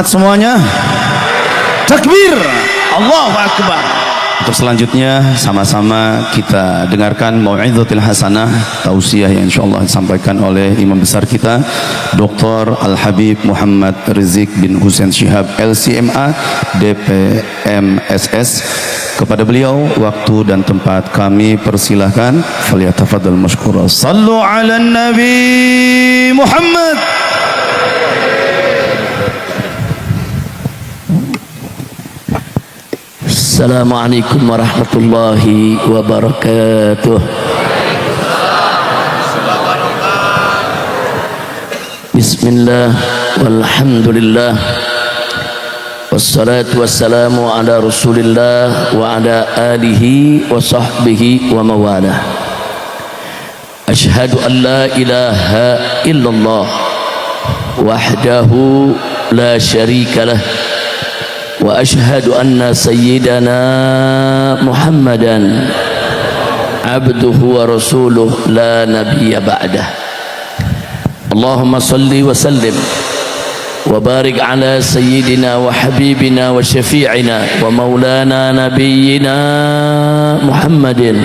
Semuanya takbir, Allahu Akbar. Untuk selanjutnya sama-sama kita dengarkan mau'izatul hasanah, tausiah yang insyaallah disampaikan oleh imam besar kita Dr. Al-Habib Muhammad Rizik bin Husain Syihab LCMA DPMSS. Kepada beliau waktu dan tempat kami persilahkan. Falyatafadhal mashkura. Sallu ala Nabi Muhammad. Assalamualaikum warahmatullahi wabarakatuh. Bismillah walhamdulillah wassalatu wassalamu ala rasulillah wa ala alihi wa sahbihi wa mawalah. Ashhadu an la ilaha illallah wahdahu la syarika lah wa ashhadu anna sayyidana Muhammadan abduhu wa rasuluh la nabiyya ba'dah. Allahumma salli wa sallim wa barik ala sayyidina wa habibina wa syafi'ina wa maulana nabiyyina Muhammadin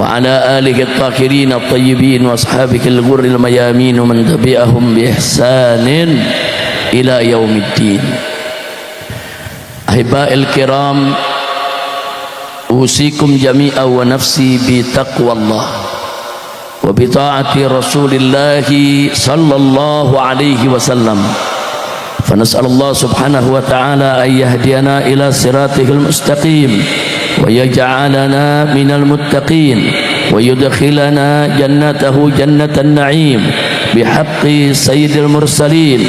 wa ala alihi at-tahirin at-tayyibin wa ashabihi al-ghurril mayamin wa man tabi'ahum bi ihsanin ila yaumiddin. Ahiba'il kiram, usikum jami'a wa nafsi bi taqwallah wa bi ta'ati rasulillahi sallallahu alaihi wasallam. Fa nas'alullah subhanahu wa ta'ala an yahdiyana ila siratihil mustaqim wa yaj'alana minal muttaqin wa yudkhilana jannatahu jannatan na'im bihaqqi sayyidil mursalin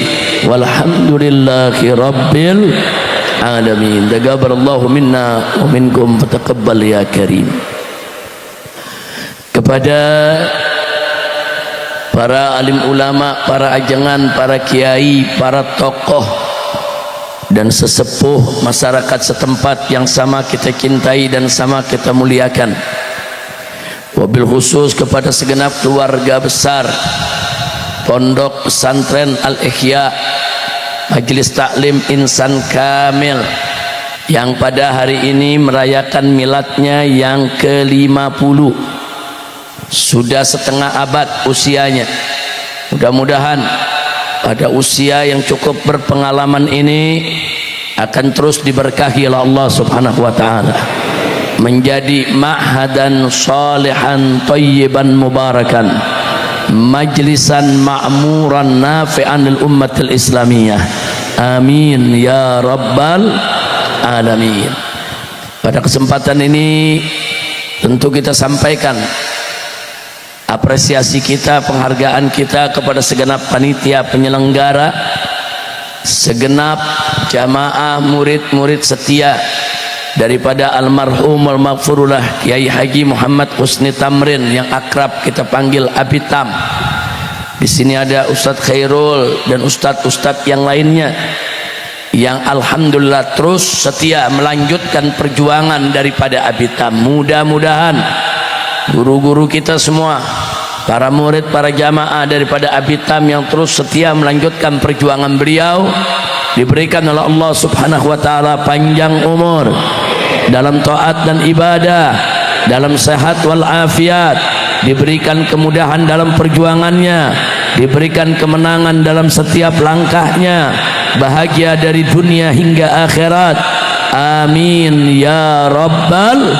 walhamdulillahi rabbil alamin. Taqabbalallahu minna wa minkum fataqabbal ya karim. Kepada para alim ulama, para ajangan, para kiai, para tokoh dan sesepuh masyarakat setempat yang sama kita cintai dan sama kita muliakan, wabil khusus kepada segenap keluarga besar Pondok Pesantren Al-Ihya Majelis Taklim Insan Kamil yang pada hari ini merayakan miladnya yang ke-50. Sudah setengah abad usianya. Mudah-mudahan pada usia yang cukup berpengalaman ini akan terus diberkahi oleh Allah Subhanahu wa taala, menjadi ma'hadan salihan thayyiban mubarakan, majlisan ma'muran nafi'an lil ummatil islamiyah. Amin ya rabbal alamin. Pada kesempatan ini tentu kita sampaikan apresiasi kita, penghargaan kita kepada segenap panitia penyelenggara, segenap jamaah murid-murid setia daripada almarhum al-maghfurullah Kiai Haji Muhammad Husni Tamrin yang akrab kita panggil Abi Tam. Di sini ada Ustadz Khairul dan ustadz-ustadz yang lainnya yang alhamdulillah terus setia melanjutkan perjuangan daripada Abi Tam. Mudah-mudahan guru-guru kita semua, para murid, para jamaah daripada Abi Tam yang terus setia melanjutkan perjuangan beliau, diberikan oleh Allah Subhanahu wa taala panjang umur dalam taat dan ibadah, dalam sehat wal afiat, diberikan kemudahan dalam perjuangannya, diberikan kemenangan dalam setiap langkahnya, bahagia dari dunia hingga akhirat. Amin ya rabbal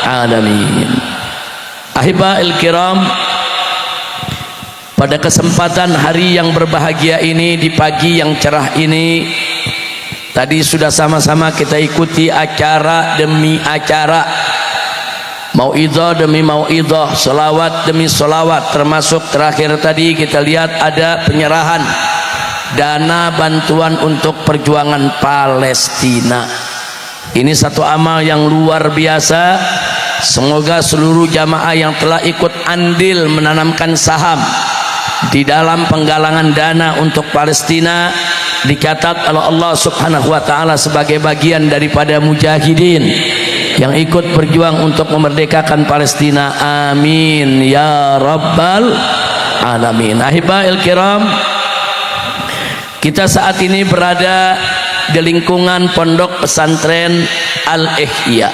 alamin. Ahiba'il kiram, pada kesempatan hari yang berbahagia ini, di pagi yang cerah ini, tadi sudah sama-sama kita ikuti acara demi acara, mau'idhah demi mau'idhah, selawat demi selawat, termasuk terakhir tadi kita lihat ada penyerahan dana bantuan untuk perjuangan Palestina. Ini satu amal yang luar biasa. Semoga seluruh jamaah yang telah ikut andil menanamkan saham di dalam penggalangan dana untuk Palestina dicatat oleh Allah Subhanahu wa taala sebagai bagian daripada mujahidin yang ikut berjuang untuk memerdekakan Palestina. Amin ya rabbal alamin. Ahiba'il kiram, Kita saat ini berada di lingkungan Pondok Pesantren Al-Ihya.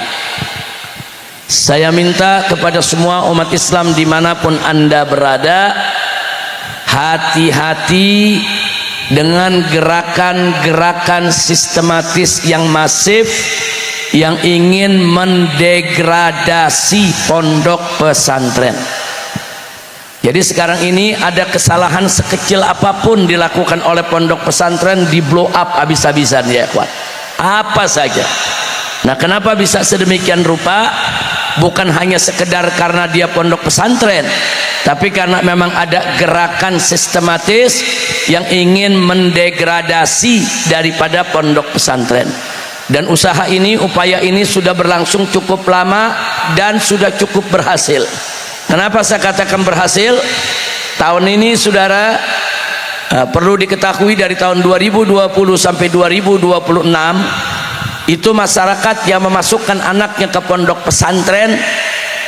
Saya minta kepada semua umat Islam dimanapun Anda berada, hati-hati dengan gerakan-gerakan sistematis yang masif yang ingin mendegradasi pondok pesantren. Jadi sekarang ini ada kesalahan sekecil apapun dilakukan oleh pondok pesantren di blow up habis-habisan ya ikhwan. Apa saja. Nah, kenapa bisa sedemikian rupa? Bukan hanya sekedar karena dia pondok pesantren, tapi karena memang ada gerakan sistematis yang ingin mendegradasi daripada pondok pesantren. Dan usaha ini, upaya ini sudah berlangsung cukup lama dan sudah cukup berhasil. Kenapa saya katakan berhasil? Tahun ini saudara, perlu diketahui dari tahun 2020 sampai 2026 itu masyarakat yang memasukkan anaknya ke pondok pesantren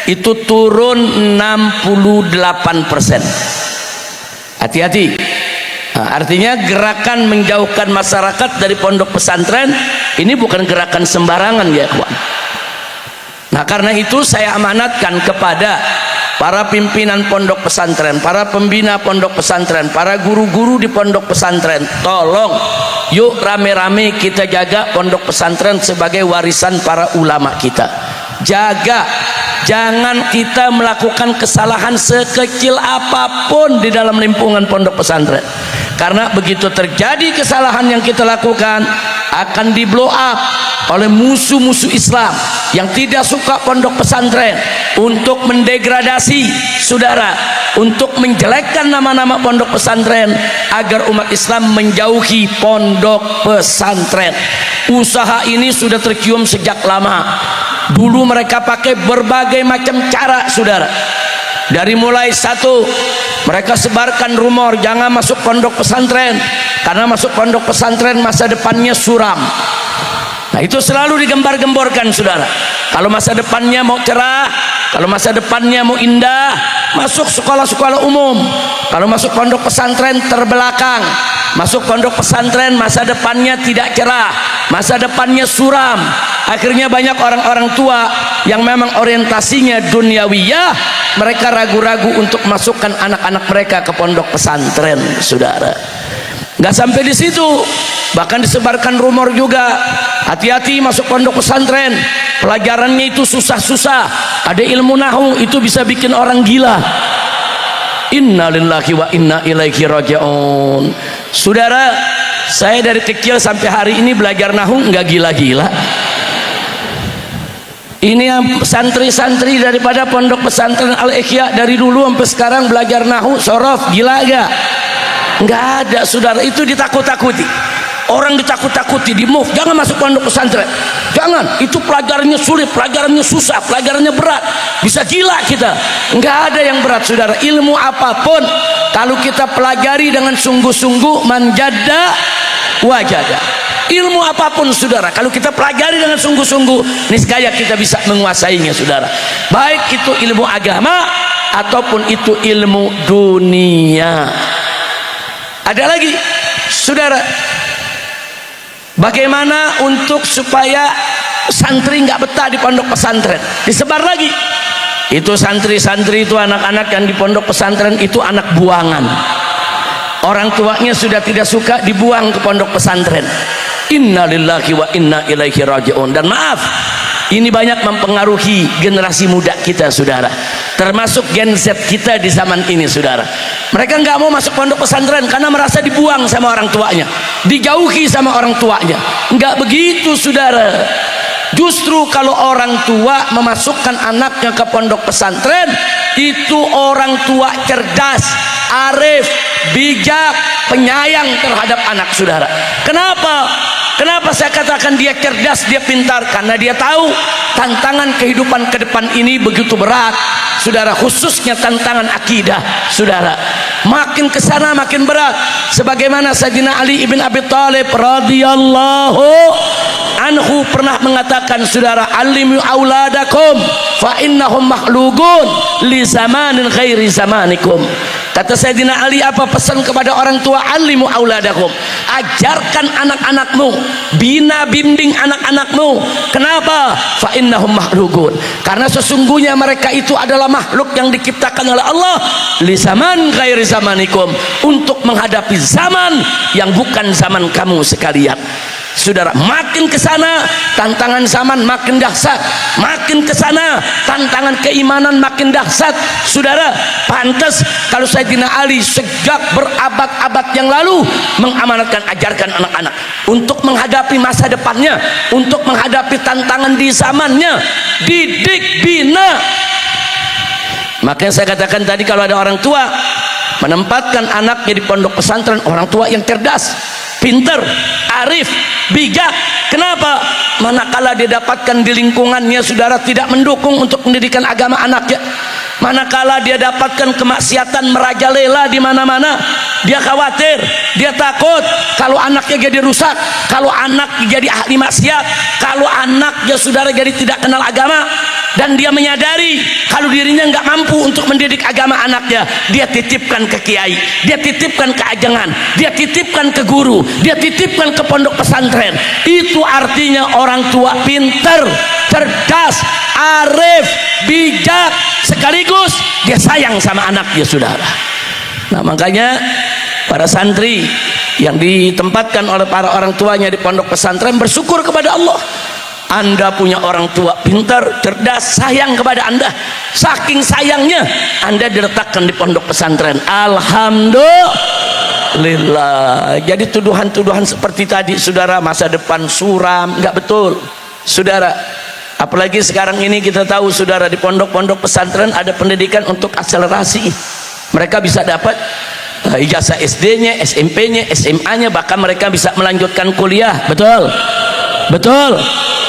itu turun 68%. Hati-hati. Artinya gerakan menjauhkan masyarakat dari pondok pesantren ini bukan gerakan sembarangan ya kawan. Nah, karena itu saya amanatkan kepada para pimpinan pondok pesantren, para pembina pondok pesantren, para guru-guru di pondok pesantren, tolong yuk rame-rame kita jaga pondok pesantren sebagai warisan para ulama kita. Jaga, jangan kita melakukan kesalahan sekecil apapun di dalam lingkungan pondok pesantren. Karena begitu terjadi kesalahan yang kita lakukan akan di blow up oleh musuh-musuh Islam yang tidak suka pondok pesantren untuk mendegradasi saudara, untuk menjelekkan nama-nama pondok pesantren agar umat Islam menjauhi pondok pesantren. Usaha ini sudah tercium sejak lama. Dulu mereka pakai berbagai macam cara saudara. Dari mulai satu, mereka sebarkan rumor jangan masuk pondok pesantren karena masuk pondok pesantren masa depannya suram. Nah, itu selalu digembar-gemborkan saudara. Kalau masa depannya mau cerah, kalau masa depannya mau indah, masuk sekolah-sekolah umum. Kalau masuk pondok pesantren terbelakang. Masuk pondok pesantren masa depannya tidak cerah, masa depannya suram. Akhirnya banyak orang-orang tua yang memang orientasinya duniawiyah, mereka ragu-ragu untuk masukkan anak-anak mereka ke pondok pesantren saudara. Nggak sampai di situ, bahkan disebarkan rumor juga, hati-hati masuk pondok pesantren, pelajarannya itu susah-susah, ada ilmu nahu itu bisa bikin orang gila. Inna lillahi wa inna ilaihi raji'un. Saudara, saya dari kecil sampai hari ini belajar nahu nggak gila-gila. Ini yang santri-santri daripada pondok pesantren Al-Ihya dari dulu sampai sekarang belajar nahu sorof, gila gak? Nggak ada saudara, itu ditakut-takuti. Orang ditakut-takuti, di move, jangan masuk pondok pesantren, jangan, itu pelajarannya sulit, pelajarannya susah, pelajarannya berat, bisa gila kita. Nggak ada yang berat saudara. Ilmu apapun kalau kita pelajari dengan sungguh-sungguh, manjada wajada. Ilmu apapun saudara kalau kita pelajari dengan sungguh-sungguh, niscaya kita bisa menguasainya saudara, baik itu ilmu agama ataupun itu ilmu dunia. Ada lagi saudara, bagaimana untuk supaya santri nggak betah di pondok pesantren? Disebar lagi. Itu santri-santri itu, anak-anak yang di pondok pesantren itu anak buangan. Orang tuanya sudah tidak suka, dibuang ke pondok pesantren. Inna lillahi wa inna ilaihi raji'un. Dan maaf, ini banyak mempengaruhi generasi muda kita saudara, termasuk Gen Z kita di zaman ini saudara. Mereka nggak mau masuk pondok pesantren karena merasa dibuang sama orang tuanya, dijauhi sama orang tuanya. Nggak begitu saudara. Justru kalau orang tua memasukkan anaknya ke pondok pesantren, itu orang tua cerdas, arif, bijak, penyayang terhadap anak saudara. Kenapa? Kenapa saya katakan dia cerdas, dia pintar? Karena dia tahu tantangan kehidupan ke depan ini begitu berat saudara, khususnya tantangan akidah saudara. Makin kesana makin berat. Sebagaimana Sayyidina Ali ibn Abi Thalib radhiyallahu anhu pernah mengatakan saudara, alimu auladakum fa innahum makhluqun li zamanin ghairi zamanikum. Kata Sayyidina Ali, apa pesan kepada orang tua? Alimu auladakum, ajarkan anak-anakmu, bina bimbing anak-anakmu. Kenapa? Fa innahum makhluqun, karena sesungguhnya mereka itu adalah makhluk yang diciptakan oleh Allah li zaman ghairi zamanikum, untuk menghadapi zaman yang bukan zaman kamu sekalian. Saudara, makin ke sana tantangan zaman makin dahsyat, makin ke sana tantangan keimanan makin dahsyat. Saudara, pantas kalau Sayyidina Ali sejak berabad-abad yang lalu mengamanatkan, ajarkan anak-anak untuk menghadapi masa depannya, untuk menghadapi tantangan di zamannya, didik, bina. Makanya saya katakan tadi, kalau ada orang tua menempatkan anaknya di pondok pesantren, orang tua yang cerdas, pinter, arif, bijak. Kenapa? Manakala dia dapatkan di lingkungannya, saudara, tidak mendukung untuk pendidikan agama anaknya, manakala dia dapatkan kemaksiatan merajalela di mana-mana, dia khawatir, dia takut kalau anaknya jadi rusak, kalau anak jadi ahli maksiat, kalau anaknya, saudara, jadi tidak kenal agama. Dan dia menyadari kalau dirinya nggak mampu untuk mendidik agama anaknya, dia titipkan ke kiai, dia titipkan ke ajengan, dia titipkan ke guru, dia titipkan ke pondok pesantren. Itu artinya orang tua pinter, cerdas, arif, bijak, sekaligus dia sayang sama anaknya, saudara. Nah, makanya para santri yang ditempatkan oleh para orang tuanya di pondok pesantren bersyukur kepada Allah. Anda punya orang tua pintar, cerdas, sayang kepada Anda. Saking sayangnya Anda diletakkan di pondok pesantren. Alhamdulillah. Jadi tuduhan-tuduhan seperti tadi, saudara, masa depan suram, nggak betul, saudara. Apalagi sekarang ini kita tahu, saudara, di pondok-pondok pesantren ada pendidikan untuk akselerasi. Mereka bisa dapat ijazah SD-nya, SMP-nya, SMA-nya, bahkan mereka bisa melanjutkan kuliah. Betul, betul,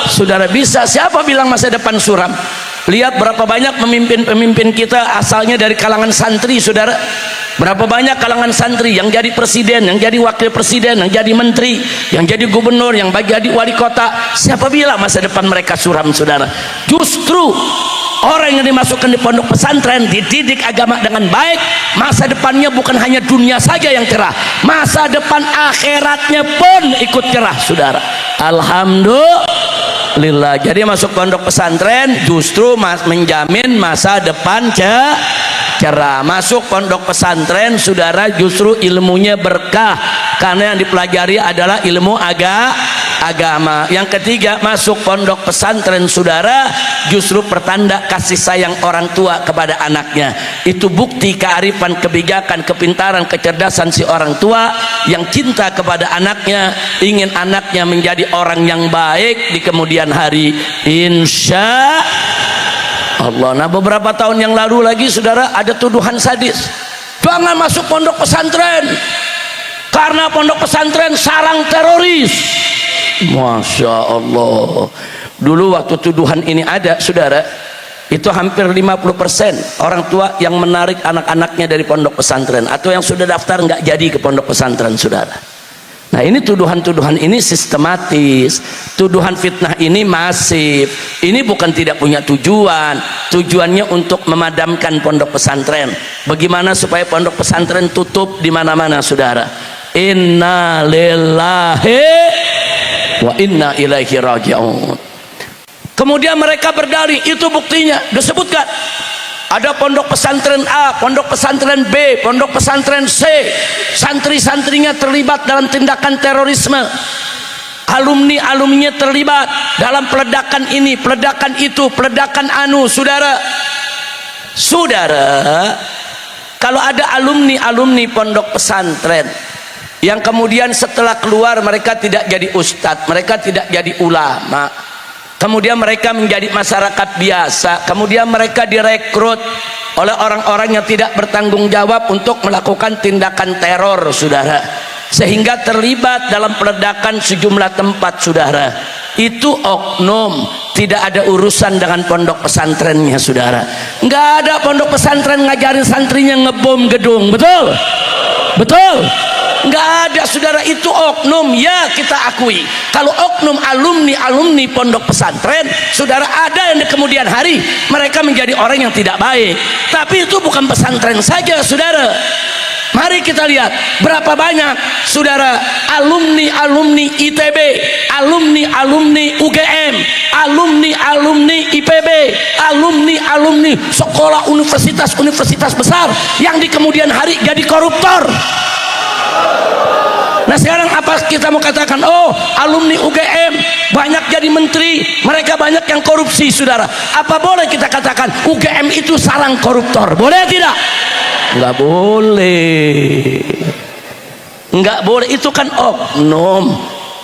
saudara, bisa. Siapa bilang masa depan suram? Lihat berapa banyak pemimpin-pemimpin kita asalnya dari kalangan santri, saudara. Berapa banyak kalangan santri yang jadi presiden, yang jadi wakil presiden, yang jadi menteri, yang jadi gubernur, yang jadi wali kota. Siapa bilang masa depan mereka suram, saudara? Justru orang yang dimasukkan di pondok pesantren, dididik agama dengan baik, masa depannya bukan hanya dunia saja yang cerah, masa depan akhiratnya pun ikut cerah, saudara. Alhamdulillah. Jadi masuk pondok pesantren justru menjamin masa depan cerah. Masuk pondok pesantren, saudara, justru ilmunya berkah, karena yang dipelajari adalah ilmu agama. Yang ketiga, masuk pondok pesantren, saudara, justru pertanda kasih sayang orang tua kepada anaknya. Itu bukti kearifan, kebijakan, kepintaran, kecerdasan si orang tua yang cinta kepada anaknya, ingin anaknya menjadi orang yang baik di kemudian hari, insya Allah. Nah, beberapa tahun yang lalu lagi, saudara, ada tuduhan sadis, jangan masuk pondok pesantren karena pondok pesantren sarang teroris. Masya Allah. Dulu waktu tuduhan ini ada, saudara, itu hampir 50% orang tua yang menarik anak-anaknya dari pondok pesantren, atau yang sudah daftar nggak jadi ke pondok pesantren, saudara. Nah, ini tuduhan-tuduhan ini sistematis, tuduhan fitnah ini masif. Ini bukan tidak punya tujuan, tujuannya untuk memadamkan pondok pesantren. Bagaimana supaya pondok pesantren tutup di mana-mana, saudara? Inna lillahi wa inna ilaihi raji'un. Kemudian mereka berdalih, itu buktinya disebutkan. Ada pondok pesantren A, pondok pesantren B, pondok pesantren C, santri-santrinya terlibat dalam tindakan terorisme, alumni-alumninya terlibat dalam peledakan ini, peledakan itu, peledakan anu. Saudara, kalau ada alumni-alumni pondok pesantren yang kemudian setelah keluar mereka tidak jadi ustadz, mereka tidak jadi ulama, kemudian mereka menjadi masyarakat biasa, kemudian mereka direkrut oleh orang-orang yang tidak bertanggung jawab untuk melakukan tindakan teror, saudara, sehingga terlibat dalam peledakan sejumlah tempat, saudara. Itu oknum, tidak ada urusan dengan pondok pesantrennya, saudara. Nggak ada pondok pesantren ngajarin santrinya ngebom gedung, betul? Betul? nggak ada saudara, itu oknum ya, kita akui. Kalau oknum alumni pondok pesantren saudara, ada yang di kemudian hari mereka menjadi orang yang tidak baik, tapi itu bukan pesantren saja saudara. Mari kita lihat berapa banyak saudara alumni ITB, alumni UGM, alumni IPB, alumni sekolah universitas besar yang di kemudian hari jadi koruptor. Nah sekarang apa kita mau katakan? Oh, alumni UGM banyak jadi menteri, mereka banyak yang korupsi saudara. Apa boleh kita katakan UGM itu sarang koruptor? Boleh tidak? Enggak boleh, enggak boleh. Itu kan oknum.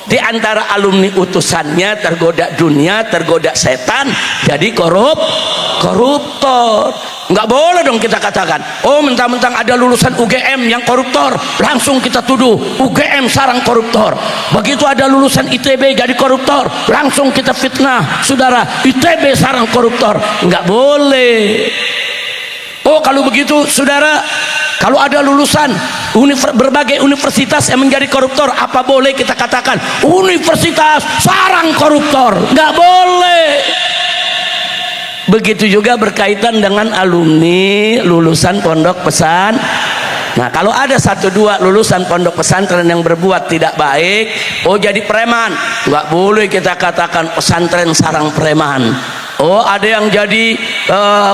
Di antara alumni utusannya tergoda dunia, tergoda setan, jadi koruptor. Enggak boleh dong kita katakan, oh mentang-mentang ada lulusan UGM yang koruptor, langsung kita tuduh UGM sarang koruptor. Begitu ada lulusan ITB jadi koruptor, langsung kita fitnah saudara, ITB sarang koruptor. Enggak boleh. Oh kalau begitu saudara, kalau ada lulusan berbagai universitas yang menjadi koruptor, apa boleh kita katakan universitas sarang koruptor? Nggak boleh. Begitu juga berkaitan dengan alumni lulusan pondok pesantren. Nah kalau ada 1-2 lulusan pondok pesantren yang berbuat tidak baik, oh jadi preman, nggak boleh kita katakan pesantren sarang preman. Oh ada yang jadi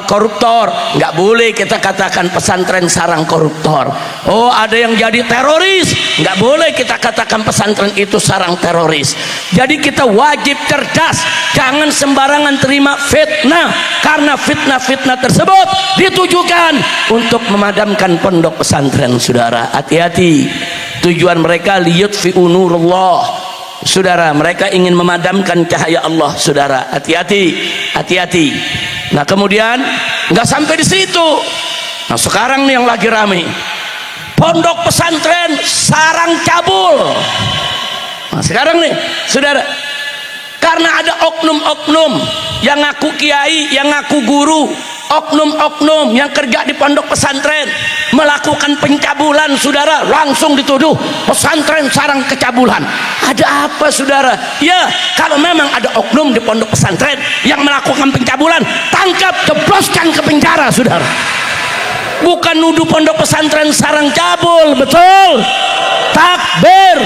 koruptor, nggak boleh kita katakan pesantren sarang koruptor. Oh ada yang jadi teroris, nggak boleh kita katakan pesantren itu sarang teroris. Jadi kita wajib cerdas, jangan sembarangan terima fitnah, karena fitnah tersebut ditujukan untuk memadamkan pondok pesantren saudara. Hati-hati, tujuan mereka liyutfi'u nurullah saudara, mereka ingin memadamkan cahaya Allah saudara. Hati-hati. Nah kemudian nggak sampai di situ. Nah sekarang nih yang lagi rame, pondok pesantren sarang cabul. Nah sekarang nih saudara, karena ada oknum-oknum yang ngaku kiai, yang ngaku guru, oknum-oknum yang kerja di pondok pesantren melakukan pencabulan saudara, langsung dituduh pesantren sarang kecabulan. Ada apa saudara? Ya kalau memang ada oknum di pondok pesantren yang melakukan pencabulan, tangkap, jebloskan ke penjara saudara. Bukan nuduh pondok pesantren sarang cabul. Betul? Takbir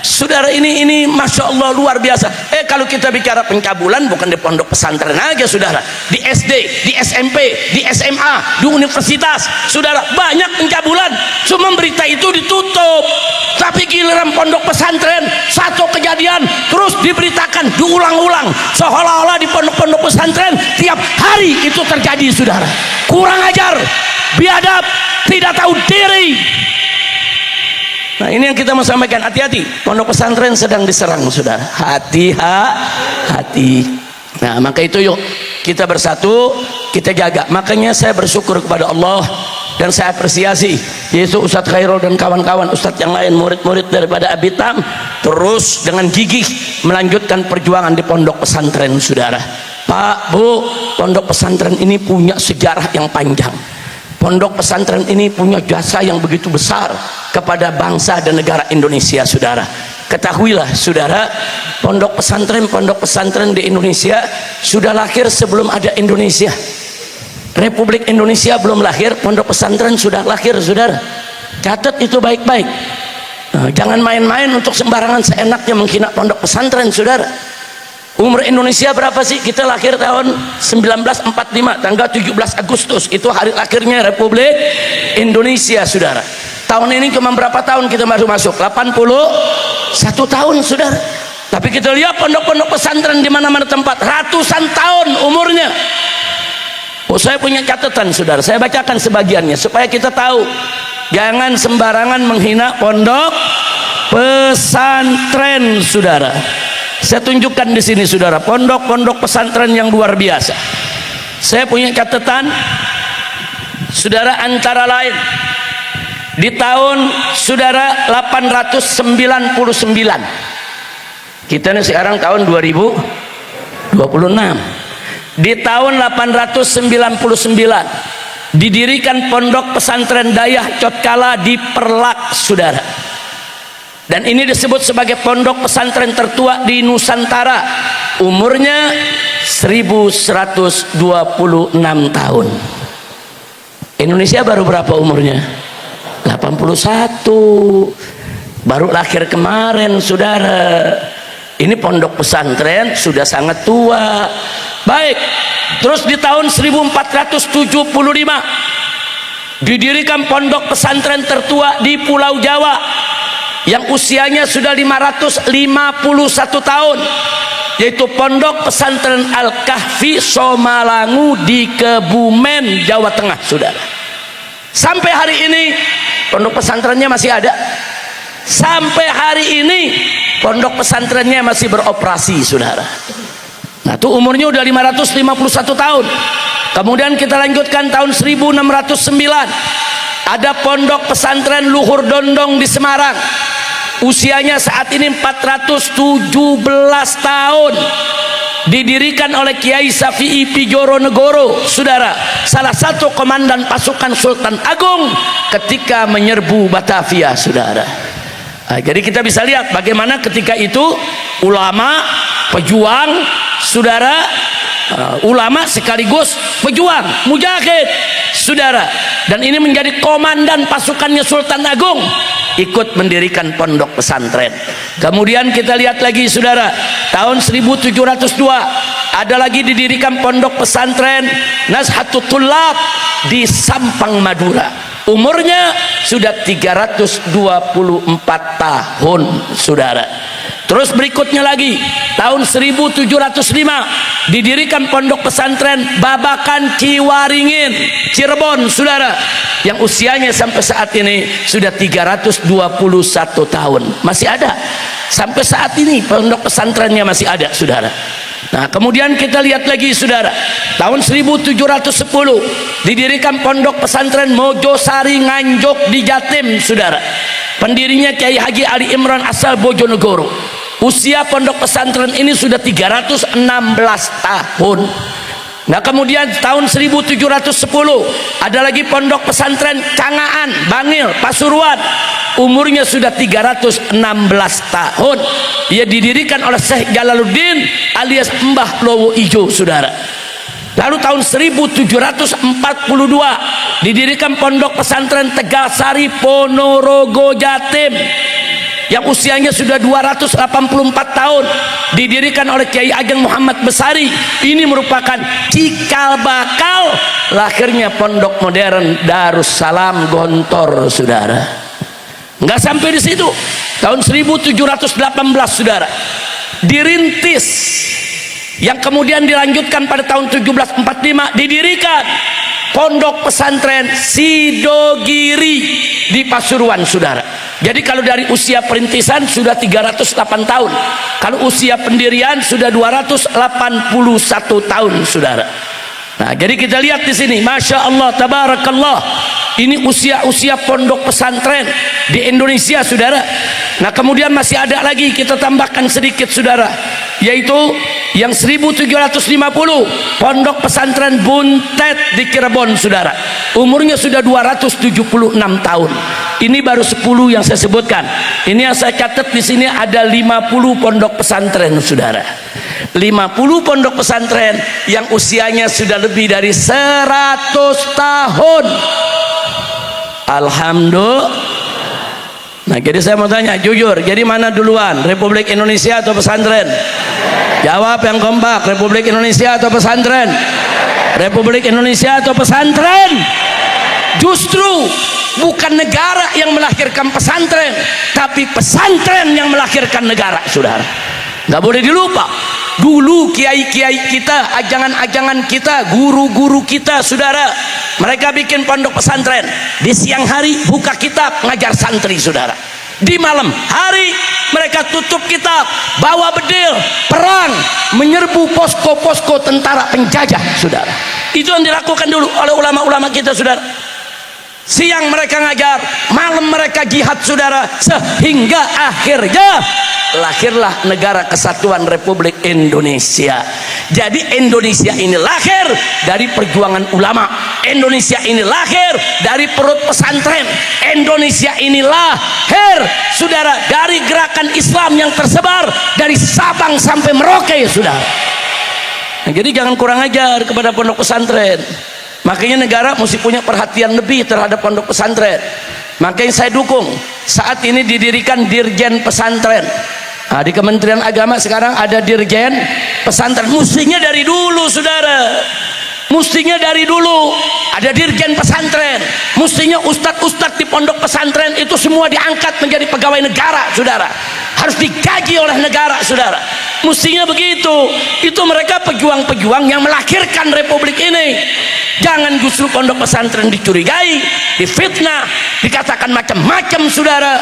saudara. Ini Masya Allah luar biasa. Kalau kita bicara pencabulan bukan di pondok pesantren aja saudara, di SD, di SMP, di SMA, di universitas saudara, banyak pencabulan, cuma berita itu ditutup. Tapi giliran pondok pesantren satu kejadian terus diberitakan, diulang-ulang, seolah-olah di pondok-pondok pesantren tiap hari itu terjadi saudara. Kurang ajar, biadab, tidak tahu diri. Nah ini yang kita mau sampaikan, hati-hati, pondok pesantren sedang diserang saudara. Hati-hati. Nah maka itu yuk kita bersatu, kita jaga. Makanya saya bersyukur kepada Allah dan saya apresiasi yaitu Ustadz Khairul dan kawan-kawan Ustadz yang lain, murid-murid daripada Abitam, terus dengan gigih melanjutkan perjuangan di pondok pesantren saudara. Pak, Bu, pondok pesantren ini punya sejarah yang panjang. Pondok pesantren ini punya jasa yang begitu besar kepada bangsa dan negara Indonesia saudara. Ketahuilah saudara, pondok pesantren di Indonesia sudah lahir sebelum ada Indonesia. Republik Indonesia belum lahir, pondok pesantren sudah lahir saudara. Catat itu baik-baik. Nah, jangan main-main untuk sembarangan seenaknya menghina pondok pesantren saudara. Umur Indonesia berapa sih? Kita lahir tahun 1945, tanggal 17 Agustus itu hari lahirnya Republik Indonesia saudara. Tahun ini cuma berapa tahun kita baru masuk? 81 tahun saudara. Tapi kita lihat pondok-pondok pesantren di mana-mana tempat ratusan tahun umurnya. Oh, saya punya catatan saudara, saya bacakan sebagiannya supaya kita tahu. Jangan sembarangan menghina pondok pesantren saudara. Saya tunjukkan di sini saudara, pondok-pondok pesantren yang luar biasa. Saya punya catatan saudara, antara lain di tahun saudara 899. Kita ini sekarang tahun 2026. Di tahun 899 didirikan pondok pesantren Dayah Cotkala di Perlak, saudara. Dan ini disebut sebagai pondok pesantren tertua di Nusantara. Umurnya 1126 tahun. Indonesia baru berapa umurnya? 81. Baru lahir kemarin, saudara. Ini pondok pesantren sudah sangat tua. Baik, terus di tahun 1475 didirikan pondok pesantren tertua di Pulau Jawa yang usianya sudah 551 tahun, yaitu pondok pesantren Al-Kahfi Somalangu di Kebumen, Jawa Tengah, saudara. Sampai hari ini pondok pesantrennya masih ada. Sampai hari ini pondok pesantrennya masih beroperasi, saudara. Nah, itu umurnya udah 551 tahun. Kemudian kita lanjutkan tahun 1609 ada pondok pesantren Luhur Dondong di Semarang. Usianya saat ini 417 tahun. Didirikan oleh Kiai Syafi'i Pijoronegoro, saudara, salah satu komandan pasukan Sultan Agung ketika menyerbu Batavia, saudara. Nah, jadi kita bisa lihat bagaimana ketika itu ulama, pejuang, saudara, ulama sekaligus pejuang, mujahid, saudara. Dan ini menjadi komandan pasukannya Sultan Agung, ikut mendirikan pondok pesantren. Kemudian kita lihat lagi, saudara, tahun 1702 ada lagi didirikan pondok pesantren Nazhatut Thullab di Sampang, Madura. Umurnya sudah 324 tahun, saudara. Terus berikutnya lagi tahun 1705 didirikan pondok pesantren Babakan Ciwaringin, Cirebon, saudara, yang usianya sampai saat ini sudah 321 tahun. Masih ada sampai saat ini, pondok pesantrennya masih ada, saudara. Nah, kemudian kita lihat lagi, saudara, tahun 1710 didirikan pondok pesantren Mojosari Nganjuk di Jatim, saudara. Pendirinya Kiai Haji Ali Imran asal Bojonegoro. Usia pondok pesantren ini sudah 316 tahun. Nah, kemudian tahun 1710 ada lagi pondok pesantren Cangaan, Bangil, Pasuruan. Umurnya sudah 316 tahun. Ia didirikan oleh Syekh Jalaluddin alias Mbah Lowo Ijo, saudara. Lalu tahun 1742 didirikan pondok pesantren Tegalsari Ponorogo, Jatim, yang usianya sudah 284 tahun, didirikan oleh Kiai Ageng Muhammad Besari. Ini merupakan cikal bakal lahirnya pondok modern Darussalam Gontor, saudara. Nggak sampai di situ, tahun 1718, saudara, dirintis, yang kemudian dilanjutkan pada tahun 1745 didirikan pondok pesantren Sidogiri di Pasuruan, saudara. Jadi kalau dari usia perintisan sudah 308 tahun, kalau usia pendirian sudah 281 tahun, saudara. Nah, jadi kita lihat di sini, masya Allah, tabarakallah, ini usia-usia pondok pesantren di Indonesia, saudara. Nah, kemudian masih ada lagi, kita tambahkan sedikit, saudara, yaitu yang 1750 pondok pesantren Buntet di Cirebon, saudara. Umurnya sudah 276 tahun. Ini baru 10 yang saya sebutkan. Ini yang saya catat di sini ada 50 pondok pesantren, saudara. 50 pondok pesantren yang usianya sudah lebih dari 100 tahun. Alhamdulillah. Nah, jadi saya mau tanya jujur, jadi mana duluan, Republik Indonesia atau pesantren? Jawab yang kompak, Republik Indonesia atau pesantren? Republik Indonesia atau pesantren? Justru bukan negara yang melahirkan pesantren, tapi pesantren yang melahirkan negara, saudara. Nggak boleh dilupa. Dulu kiai-kiai kita, ajangan-ajangan kita, guru-guru kita, saudara, mereka bikin pondok pesantren. Di siang hari buka kitab, ngajar santri, saudara. Di malam hari mereka tutup kitab, bawa bedil, perang, menyerbu posko-posko tentara penjajah, saudara. Itu yang dilakukan dulu oleh ulama-ulama kita, saudara. Siang mereka ngajar, malam mereka jihad, saudara, sehingga akhirnya lahirlah Negara Kesatuan Republik Indonesia. Jadi Indonesia ini lahir dari perjuangan ulama, Indonesia ini lahir dari perut pesantren, Indonesia ini lahir saudara dari gerakan Islam yang tersebar dari Sabang sampai Merauke saudara. Nah, jadi jangan kurang ajar kepada pondok pesantren. Makanya negara mesti punya perhatian lebih terhadap pondok pesantren. Makanya saya dukung saat ini didirikan Dirjen Pesantren. Nah, di Kementerian Agama sekarang ada Dirjen Pesantren. Mestinya dari dulu saudara, mestinya dari dulu ada Dirjen Pesantren. Mestinya ustadz-ustadz di pondok pesantren itu semua diangkat menjadi pegawai negara saudara, harus digaji oleh negara saudara. Mestinya begitu. Itu mereka pejuang-pejuang yang melahirkan republik ini. Jangan justru pondok pesantren dicurigai, difitnah, dikatakan macam-macam saudara.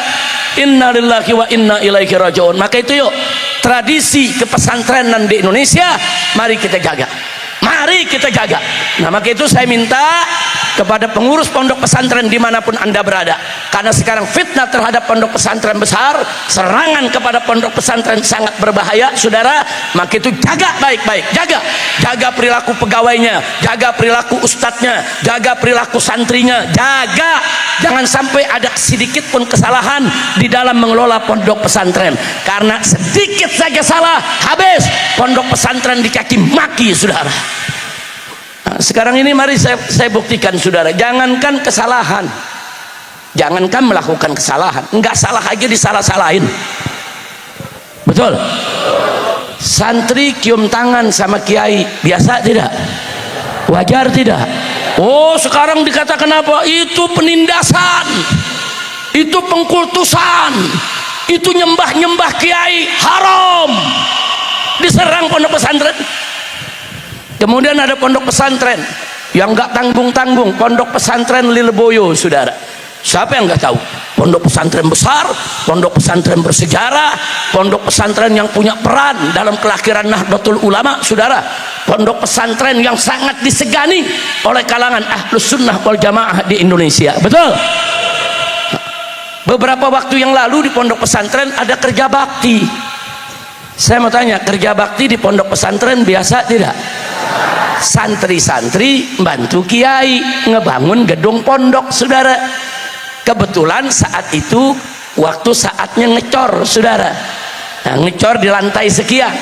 Inna lillahi wa inna ilaihi raji'un. Maka itu yuk, tradisi kepesantrenan di Indonesia mari kita jaga, mari kita jaga. Nah maka itu saya minta kepada pengurus pondok pesantren dimanapun anda berada, karena sekarang fitnah terhadap pondok pesantren besar, serangan kepada pondok pesantren sangat berbahaya saudara. Maka itu jaga baik-baik, jaga perilaku pegawainya, jaga perilaku ustadznya, jaga perilaku santrinya, jaga jangan sampai ada sedikit pun kesalahan di dalam mengelola pondok pesantren, karena sedikit saja salah habis pondok pesantren dicaci maki saudara. Nah, sekarang ini mari saya buktikan saudara, jangankan kesalahan, jangankan melakukan kesalahan, enggak salah aja disalah-salahin. Betul? Santri cium tangan sama kiai biasa tidak? Wajar tidak? Oh sekarang dikatakan apa? Itu penindasan, itu pengkultusan, itu nyembah-nyembah kiai, haram, diserang pondok pesantren. Kemudian ada pondok pesantren yang nggak tanggung-tanggung, pondok pesantren Lilboyo saudara. Siapa yang nggak tahu? Pondok pesantren besar, pondok pesantren bersejarah, pondok pesantren yang punya peran dalam kelahiran Nahdlatul Ulama saudara. Pondok pesantren yang sangat disegani oleh kalangan Ahlus Sunnah wal Jamaah di Indonesia. Betul? Beberapa waktu yang lalu di pondok pesantren ada kerja bakti. Saya mau tanya, kerja bakti di pondok pesantren biasa tidak? Santri-santri bantu kiai ngebangun gedung pondok saudara. Kebetulan saat itu waktu saatnya ngecor saudara. Nah, ngecor di lantai sekian,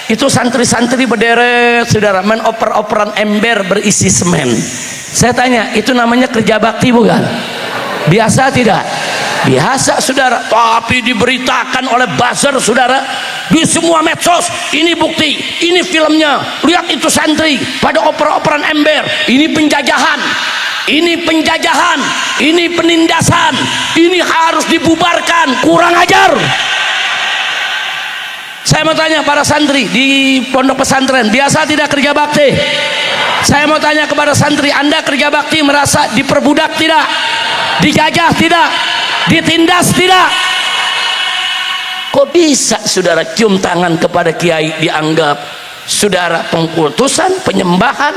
itu santri-santri berderet saudara, main oper-operan ember berisi semen. Saya tanya, itu namanya kerja bakti bukan? Biasa tidak? Biasa saudara, tapi diberitakan oleh buzzer saudara di semua medsos. Ini bukti, ini filmnya, lihat itu santri pada oper-operan ember. Ini penjajahan, ini penjajahan, ini penindasan, ini harus dibubarkan, kurang ajar. Saya mau tanya para santri di pondok pesantren, biasa tidak kerja bakti? Saya mau tanya kepada santri, anda kerja bakti merasa diperbudak tidak? Dijajah tidak? Ditindas tidak? Kok bisa saudara cium tangan kepada kiai dianggap saudara pengkultusan, penyembahan?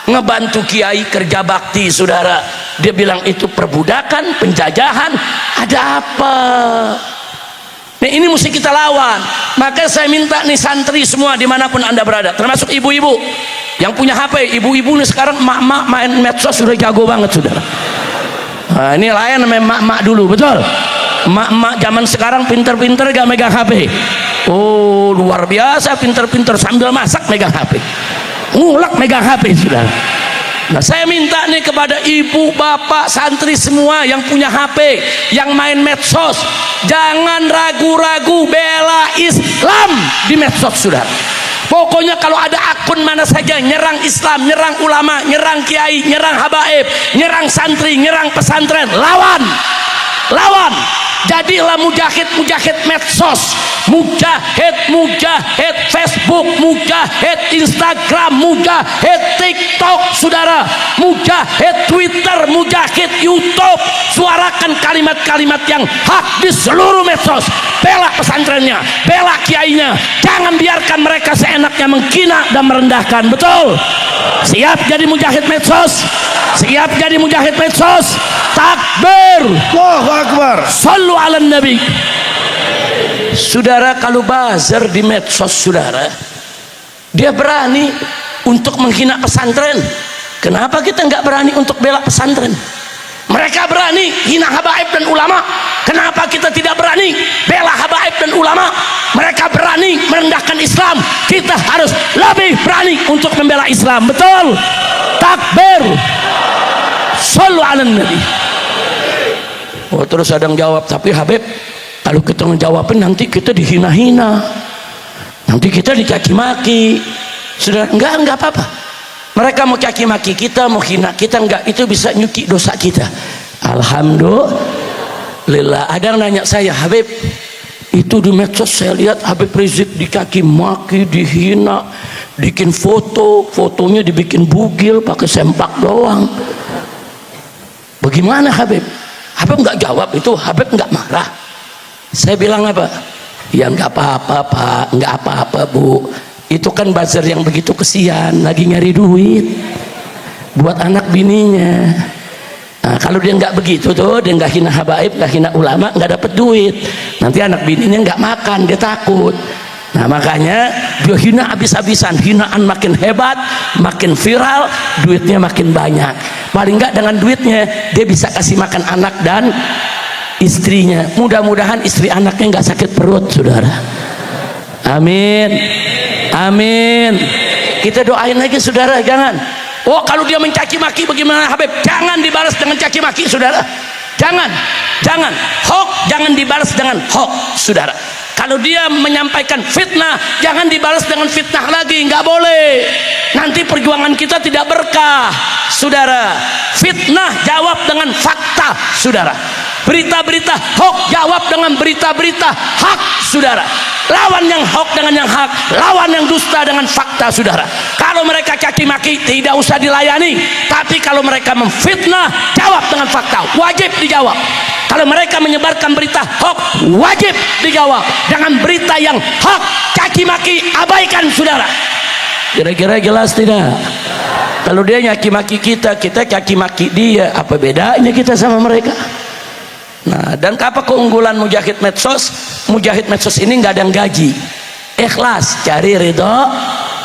Ngebantu kiai kerja bakti saudara, dia bilang itu perbudakan, penjajahan. Ada apa? Nah, ini mesti kita lawan. Maka saya minta nih santri semua dimanapun anda berada, termasuk ibu-ibu yang punya HP. Ibu-ibu nih sekarang emak-emak main medsos sudah jago banget saudara. Nah, ini lain sama emak-emak dulu, betul? Emak-emak zaman sekarang pinter-pinter gak megang HP. Oh luar biasa, pinter-pinter sambil masak megang HP, ngulek megang HP saudara. Nah saya minta nih kepada ibu, bapak, santri semua yang punya HP, yang main medsos, jangan ragu-ragu bela Islam di medsos saudara. Pokoknya kalau ada akun mana saja nyerang Islam, nyerang ulama, nyerang kiai, nyerang habaib, nyerang santri, nyerang pesantren, lawan, lawan. Jadilah mujahid-mujahid medsos, mujahid Facebook, mujahid Instagram, mujahid TikTok saudara, mujahid Twitter, mujahid YouTube. Suarakan kalimat-kalimat yang hak di seluruh medsos. Bela pesantrennya, bela kiainya, jangan biarkan mereka seenaknya menghina dan merendahkan. Betul? Siap jadi mujahid medsos? Siap jadi mujahid medsos? Takbir, Allahu Akbar. sallu ala nabi. Saudara, kalau buzzer di medsos saudara, dia berani untuk menghina pesantren. Kenapa kita nggak berani untuk bela pesantren? Mereka berani hina habaib dan ulama. Kenapa kita tidak berani bela habaib dan ulama? Mereka berani merendahkan Islam. Kita harus lebih berani untuk membela Islam. Betul? Takbir. Shallu ala nabi. Oh, terus ada yang jawab, tapi Habib, kalau kita ngejawabin nanti kita dihina-hina, nanti kita dicaci maki. Sudah, enggak apa-apa. Mereka mau caci maki kita, mau hina kita, enggak, itu bisa nyuci dosa kita. Alhamdulillah. Ada yang nanya saya, Habib, itu di medsos saya lihat Habib Rizik dicaci maki, dihina, bikin fotonya dibikin bugil pakai sempak doang. Bagaimana Habib? Habib nggak jawab itu, Habib nggak marah. Saya bilang apa? Ya nggak apa-apa Pak, nggak apa-apa Bu. Itu kan buzzer yang begitu kesian, lagi nyari duit buat anak bininya. Nah, kalau dia nggak begitu tuh, dia nggak hina habaib, nggak hina ulama, nggak dapet duit. Nanti anak bininya nggak makan, dia takut. Nah makanya dia hina habis-habisan, hinaan makin hebat, makin viral, duitnya makin banyak. Paling nggak dengan duitnya dia bisa kasih makan anak dan istrinya. Mudah-mudahan istri anaknya nggak sakit perut, saudara. Amin, amin. Kita doain lagi, saudara. Jangan. Oh, kalau dia mencaci maki bagaimana Habib? Jangan dibalas dengan caci maki, saudara. Jangan. Hoax jangan dibalas dengan hoax, saudara. Kalau dia menyampaikan fitnah, jangan dibalas dengan fitnah lagi, nggak boleh. Nanti perjuangan kita tidak berkah, saudara. Fitnah jawab dengan fakta, saudara. Berita-berita hoax jawab dengan berita-berita hak, saudara. Lawan yang hoax dengan yang hak, lawan yang dusta dengan fakta, saudara. Kalau mereka caci maki tidak usah dilayani, tapi kalau mereka memfitnah jawab dengan fakta, wajib dijawab. Kalau mereka menyebarkan berita hoax, wajib dijawab. Dengan berita yang hoax, caci maki, abaikan, saudara. Kira-kira jelas tidak? Kalau dia caci maki kita, kita caci maki dia, apa bedanya kita sama mereka? Nah, dan apa keunggulan mujahid medsos? Mujahid medsos ini nggak ada yang gaji, ikhlas, cari ridho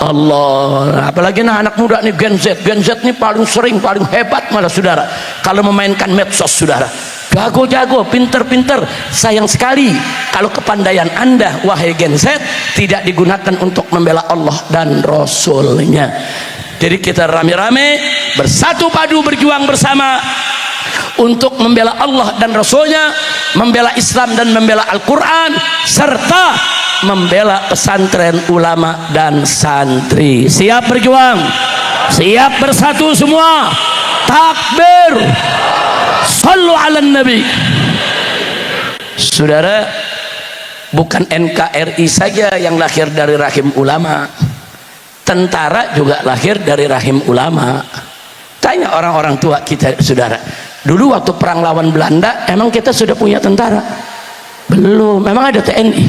Allah. Apalagi anak muda nih, Gen Z nih paling sering, paling hebat malah, saudara, kalau memainkan medsos, saudara. Jago-jago, pinter-pinter. Sayang sekali kalau kepandaian Anda, wahai Gen Z, tidak digunakan untuk membela Allah dan Rasulnya. Jadi kita rame-rame bersatu padu berjuang bersama untuk membela Allah dan Rasulnya, membela Islam dan membela Al-Quran, serta membela pesantren, ulama dan santri. Siap berjuang, siap bersatu semua. Takbir. Sallu ala nabi. Saudara, bukan NKRI saja yang lahir dari rahim ulama, tentara juga lahir dari rahim ulama. Tanya orang-orang tua kita, saudara, dulu waktu perang lawan Belanda emang kita sudah punya tentara? Belum. Memang ada TNI?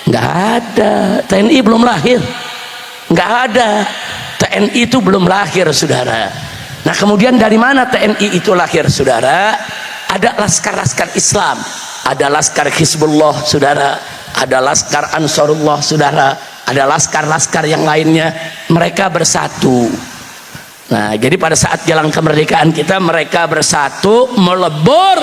Nggak ada. TNI belum lahir, nggak ada. TNI itu belum lahir, saudara. Nah, kemudian dari mana TNI itu lahir, saudara? Ada laskar-laskar Islam, ada laskar Hizbullah, saudara, ada laskar Ansarullah, saudara, ada laskar-laskar yang lainnya. Mereka bersatu. Nah, jadi pada saat jalan kemerdekaan kita, mereka bersatu, melebur,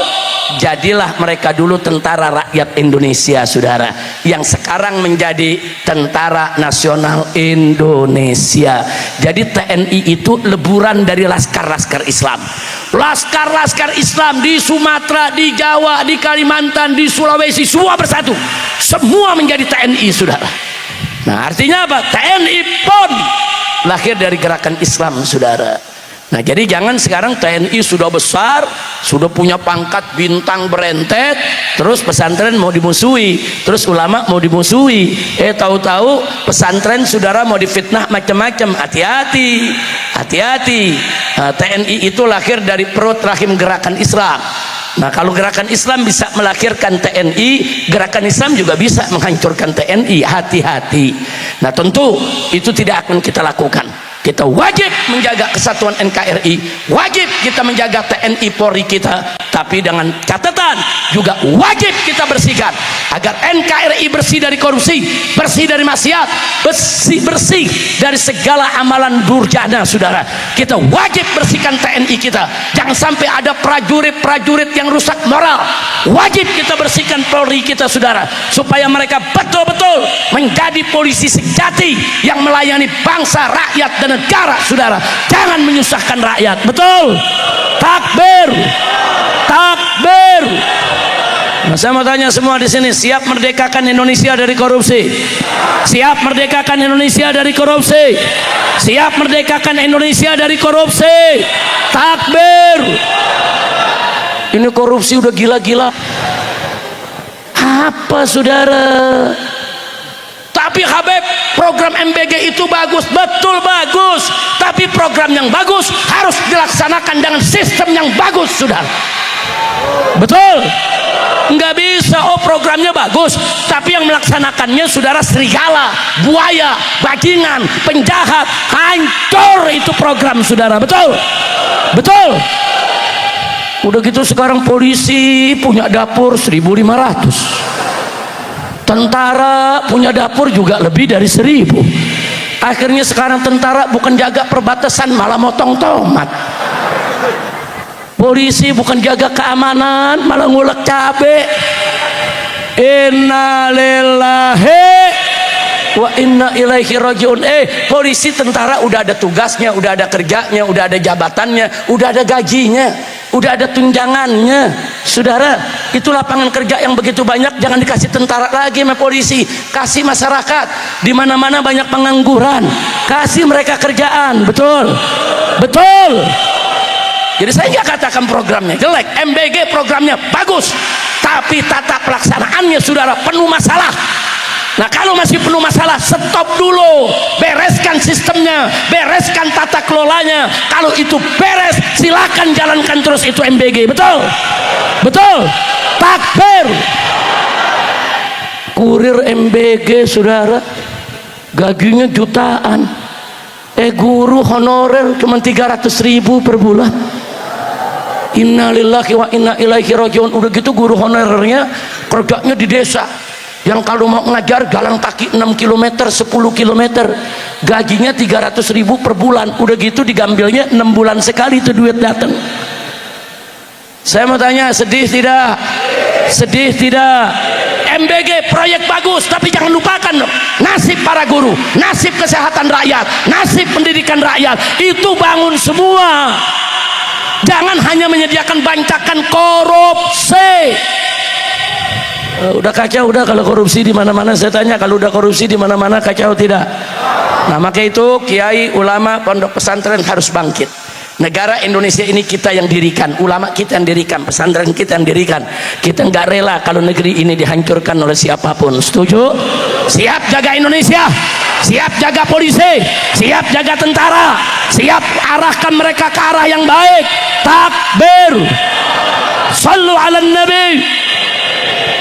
jadilah mereka dulu Tentara Rakyat Indonesia, saudara, yang sekarang menjadi Tentara Nasional Indonesia. Jadi TNI itu leburan dari laskar-laskar Islam. Laskar-laskar Islam di Sumatera, di Jawa, di Kalimantan, di Sulawesi, semua bersatu, semua menjadi TNI, saudara. Nah, artinya apa? TNI pun lahir dari gerakan Islam, saudara. Nah, jadi jangan sekarang TNI sudah besar, sudah punya pangkat bintang berentet, terus pesantren mau dimusuhi, terus ulama mau dimusuhi. Tahu-tahu pesantren, saudara, mau difitnah macam-macam. Hati-hati, hati-hati. Nah, TNI itu lahir dari perut rahim gerakan Islam. Nah, kalau gerakan Islam bisa melahirkan TNI, gerakan Islam juga bisa menghancurkan TNI. Hati-hati. Nah, tentu itu tidak akan kita lakukan. Kita wajib menjaga kesatuan NKRI, wajib kita menjaga TNI Polri kita, tapi dengan catatan juga wajib kita bersihkan agar NKRI bersih dari korupsi, bersih dari maksiat, bersih dari segala amalan durjana. Saudara, kita wajib bersihkan TNI kita, jangan sampai ada prajurit-prajurit yang rusak moral. Wajib kita bersihkan Polri kita, saudara, supaya mereka betul-betul menjadi polisi sejati yang melayani bangsa, rakyat, dan negara. Saudara, jangan menyusahkan rakyat. Betul? Takbir, takbir. Nah, saya mau tanya semua di sini, siap merdekakan Indonesia dari korupsi? Siap merdekakan Indonesia dari korupsi? Siap merdekakan Indonesia dari korupsi? Takbir. Ini korupsi udah gila-gila. Apa, saudara? Tapi Habib, program MBG itu bagus, betul bagus, tapi program yang bagus harus dilaksanakan dengan sistem yang bagus, saudara. Betul? Nggak bisa, oh programnya bagus, tapi yang melaksanakannya saudara serigala, buaya, bajingan, penjahat. Hancur itu program, saudara. Betul? Betul? Udah gitu sekarang polisi punya dapur 1.500, tentara punya dapur juga lebih dari 1.000. Akhirnya sekarang tentara bukan jaga perbatasan, malah motong tomat. Polisi bukan jaga keamanan, malah ngulek cabe. Innalillahi wa inna ilaihi rajiun. Polisi, tentara udah ada tugasnya, udah ada kerjanya, udah ada jabatannya, udah ada gajinya, udah ada tunjangannya. Saudara, itu lapangan kerja yang begitu banyak, jangan dikasih tentara lagi sama polisi, kasih masyarakat. Di mana-mana banyak pengangguran, kasih mereka kerjaan. Betul? Betul? Jadi saya nggak katakan programnya jelek, MBG programnya bagus, tapi tata pelaksanaannya, saudara, penuh masalah. Nah, kalau masih penuh masalah, stop dulu, bereskan sistemnya, bereskan tata kelolanya. Kalau itu beres, silakan jalankan terus itu MBG. Betul? Betul? Takbir. Kurir MBG, saudara, gajinya jutaan. Guru honorer cuma 300.000 per bulan. Innalillahi wa inna ilaihi rajiun. Udah gitu guru honorernya kerjanya di desa, yang kalau mau ngajar jalan kaki 6 km 10 km, gajinya 300.000 per bulan. Udah gitu digambilnya 6 bulan sekali itu duit datang. Saya mau tanya, sedih tidak? Sedih tidak? MBG proyek bagus, tapi jangan lupakan nasib para guru, nasib kesehatan rakyat, nasib pendidikan rakyat, itu bangun semua. Jangan hanya menyediakan bancakan korupsi. Udah kacau, udah kalau korupsi di mana-mana. Saya tanya, kalau udah korupsi di mana-mana kacau tidak? Nah, maka itu kiai, ulama, pondok pesantren harus bangkit. Negara Indonesia ini kita yang dirikan, ulama kita yang dirikan, pesantren kita yang dirikan. Kita nggak rela kalau negeri ini dihancurkan oleh siapapun. Setuju? Siap jaga Indonesia, siap jaga polisi, siap jaga tentara, siap arahkan mereka ke arah yang baik. Takbir. Sallu ala nabi.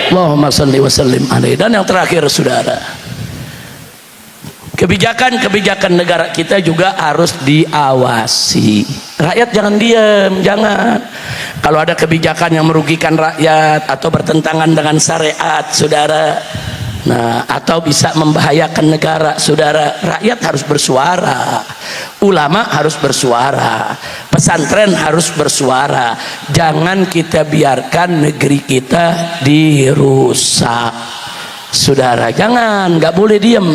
Allahumma salli wa sallim alaihi. Dan yang terakhir, saudara, kebijakan-kebijakan negara kita juga harus diawasi. Rakyat jangan diam, jangan. Kalau ada kebijakan yang merugikan rakyat atau bertentangan dengan syariat, saudara, nah, atau bisa membahayakan negara, saudara, rakyat harus bersuara, ulama harus bersuara, pesantren harus bersuara. Jangan kita biarkan negeri kita dirusak, saudara. Jangan, nggak boleh diam.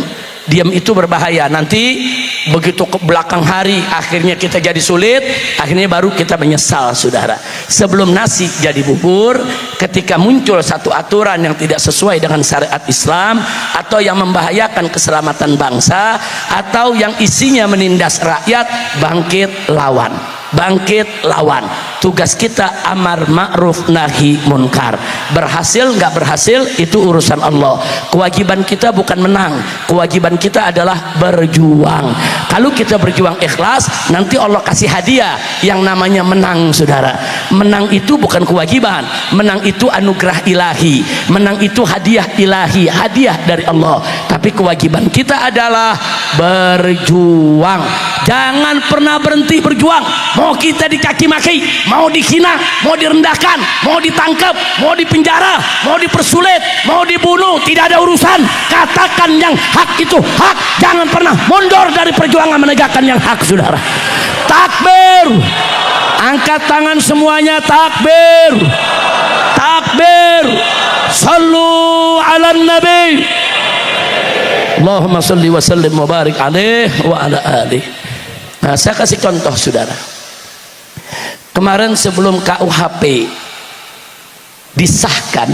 Diam itu berbahaya. Nanti begitu ke belakang hari akhirnya kita jadi sulit, akhirnya baru kita menyesal, saudara. Sebelum nasi jadi bubur, ketika muncul satu aturan yang tidak sesuai dengan syariat Islam, atau yang membahayakan keselamatan bangsa, atau yang isinya menindas rakyat, bangkit lawan. Bangkit lawan. Tugas kita amar ma'ruf nahi munkar. Berhasil nggak berhasil itu urusan Allah. Kewajiban kita bukan menang, kewajiban kita adalah berjuang. Kalau kita berjuang ikhlas, nanti Allah kasih hadiah yang namanya menang, saudara. Menang itu bukan kewajiban, menang itu anugerah ilahi, menang itu hadiah ilahi, hadiah dari Allah. Tapi tapi kewajiban kita adalah berjuang. Jangan pernah berhenti berjuang. Mau kita dicaci maki, mau dihina, mau direndahkan, mau ditangkap, mau dipenjara, mau dipersulit, mau dibunuh, tidak ada urusan. Katakan yang hak itu hak. Jangan pernah mundur dari perjuangan menegakkan yang hak, saudara. Takbir. Angkat tangan semuanya, takbir. Takbir. Sallu ala nabi. Allahumma salli wa sallim wa barik alaih wa ala alih. Nah, saya kasih contoh, saudara. Kemarin sebelum KUHP disahkan,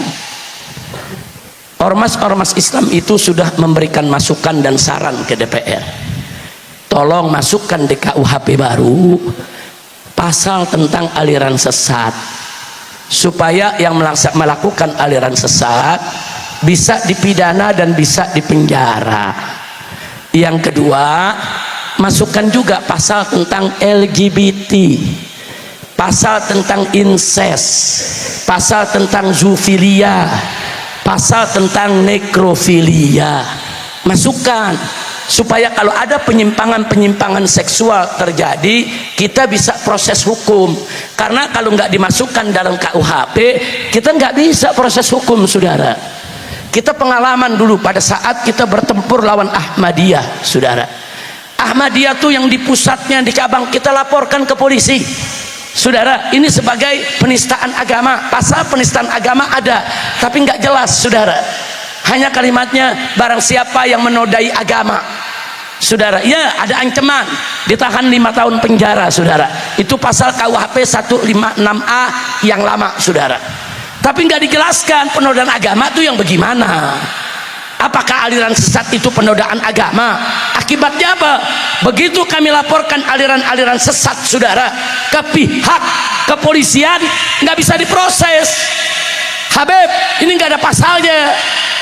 ormas-ormas Islam itu sudah memberikan masukan dan saran ke DPR. Tolong masukkan di KUHP baru pasal tentang aliran sesat, supaya yang melakukan aliran sesat bisa dipidana dan bisa dipenjara. Yang kedua, masukkan juga pasal tentang LGBT, pasal tentang incest, pasal tentang zoofilia, pasal tentang nekrofilia. Masukkan supaya kalau ada penyimpangan-penyimpangan seksual terjadi, kita bisa proses hukum. Karena kalau nggak dimasukkan dalam KUHP, kita nggak bisa proses hukum, saudara. Kita pengalaman dulu pada saat kita bertempur lawan Ahmadiyah, saudara. Ahmadiyah tuh yang di pusatnya di cabang kita laporkan ke polisi, saudara. Ini sebagai penistaan agama. Pasal penistaan agama ada, tapi nggak jelas, saudara. Hanya kalimatnya barang siapa yang menodai agama, saudara, ya ada ancaman ditahan 5 tahun penjara, saudara. Itu pasal KUHP 156A yang lama, saudara. Tapi nggak dijelaskan penodaan agama itu yang bagaimana. Apakah aliran sesat itu penodaan agama? Akibatnya apa? Begitu kami laporkan aliran-aliran sesat, saudara, ke pihak kepolisian, nggak bisa diproses. Habib, ini nggak ada pasalnya,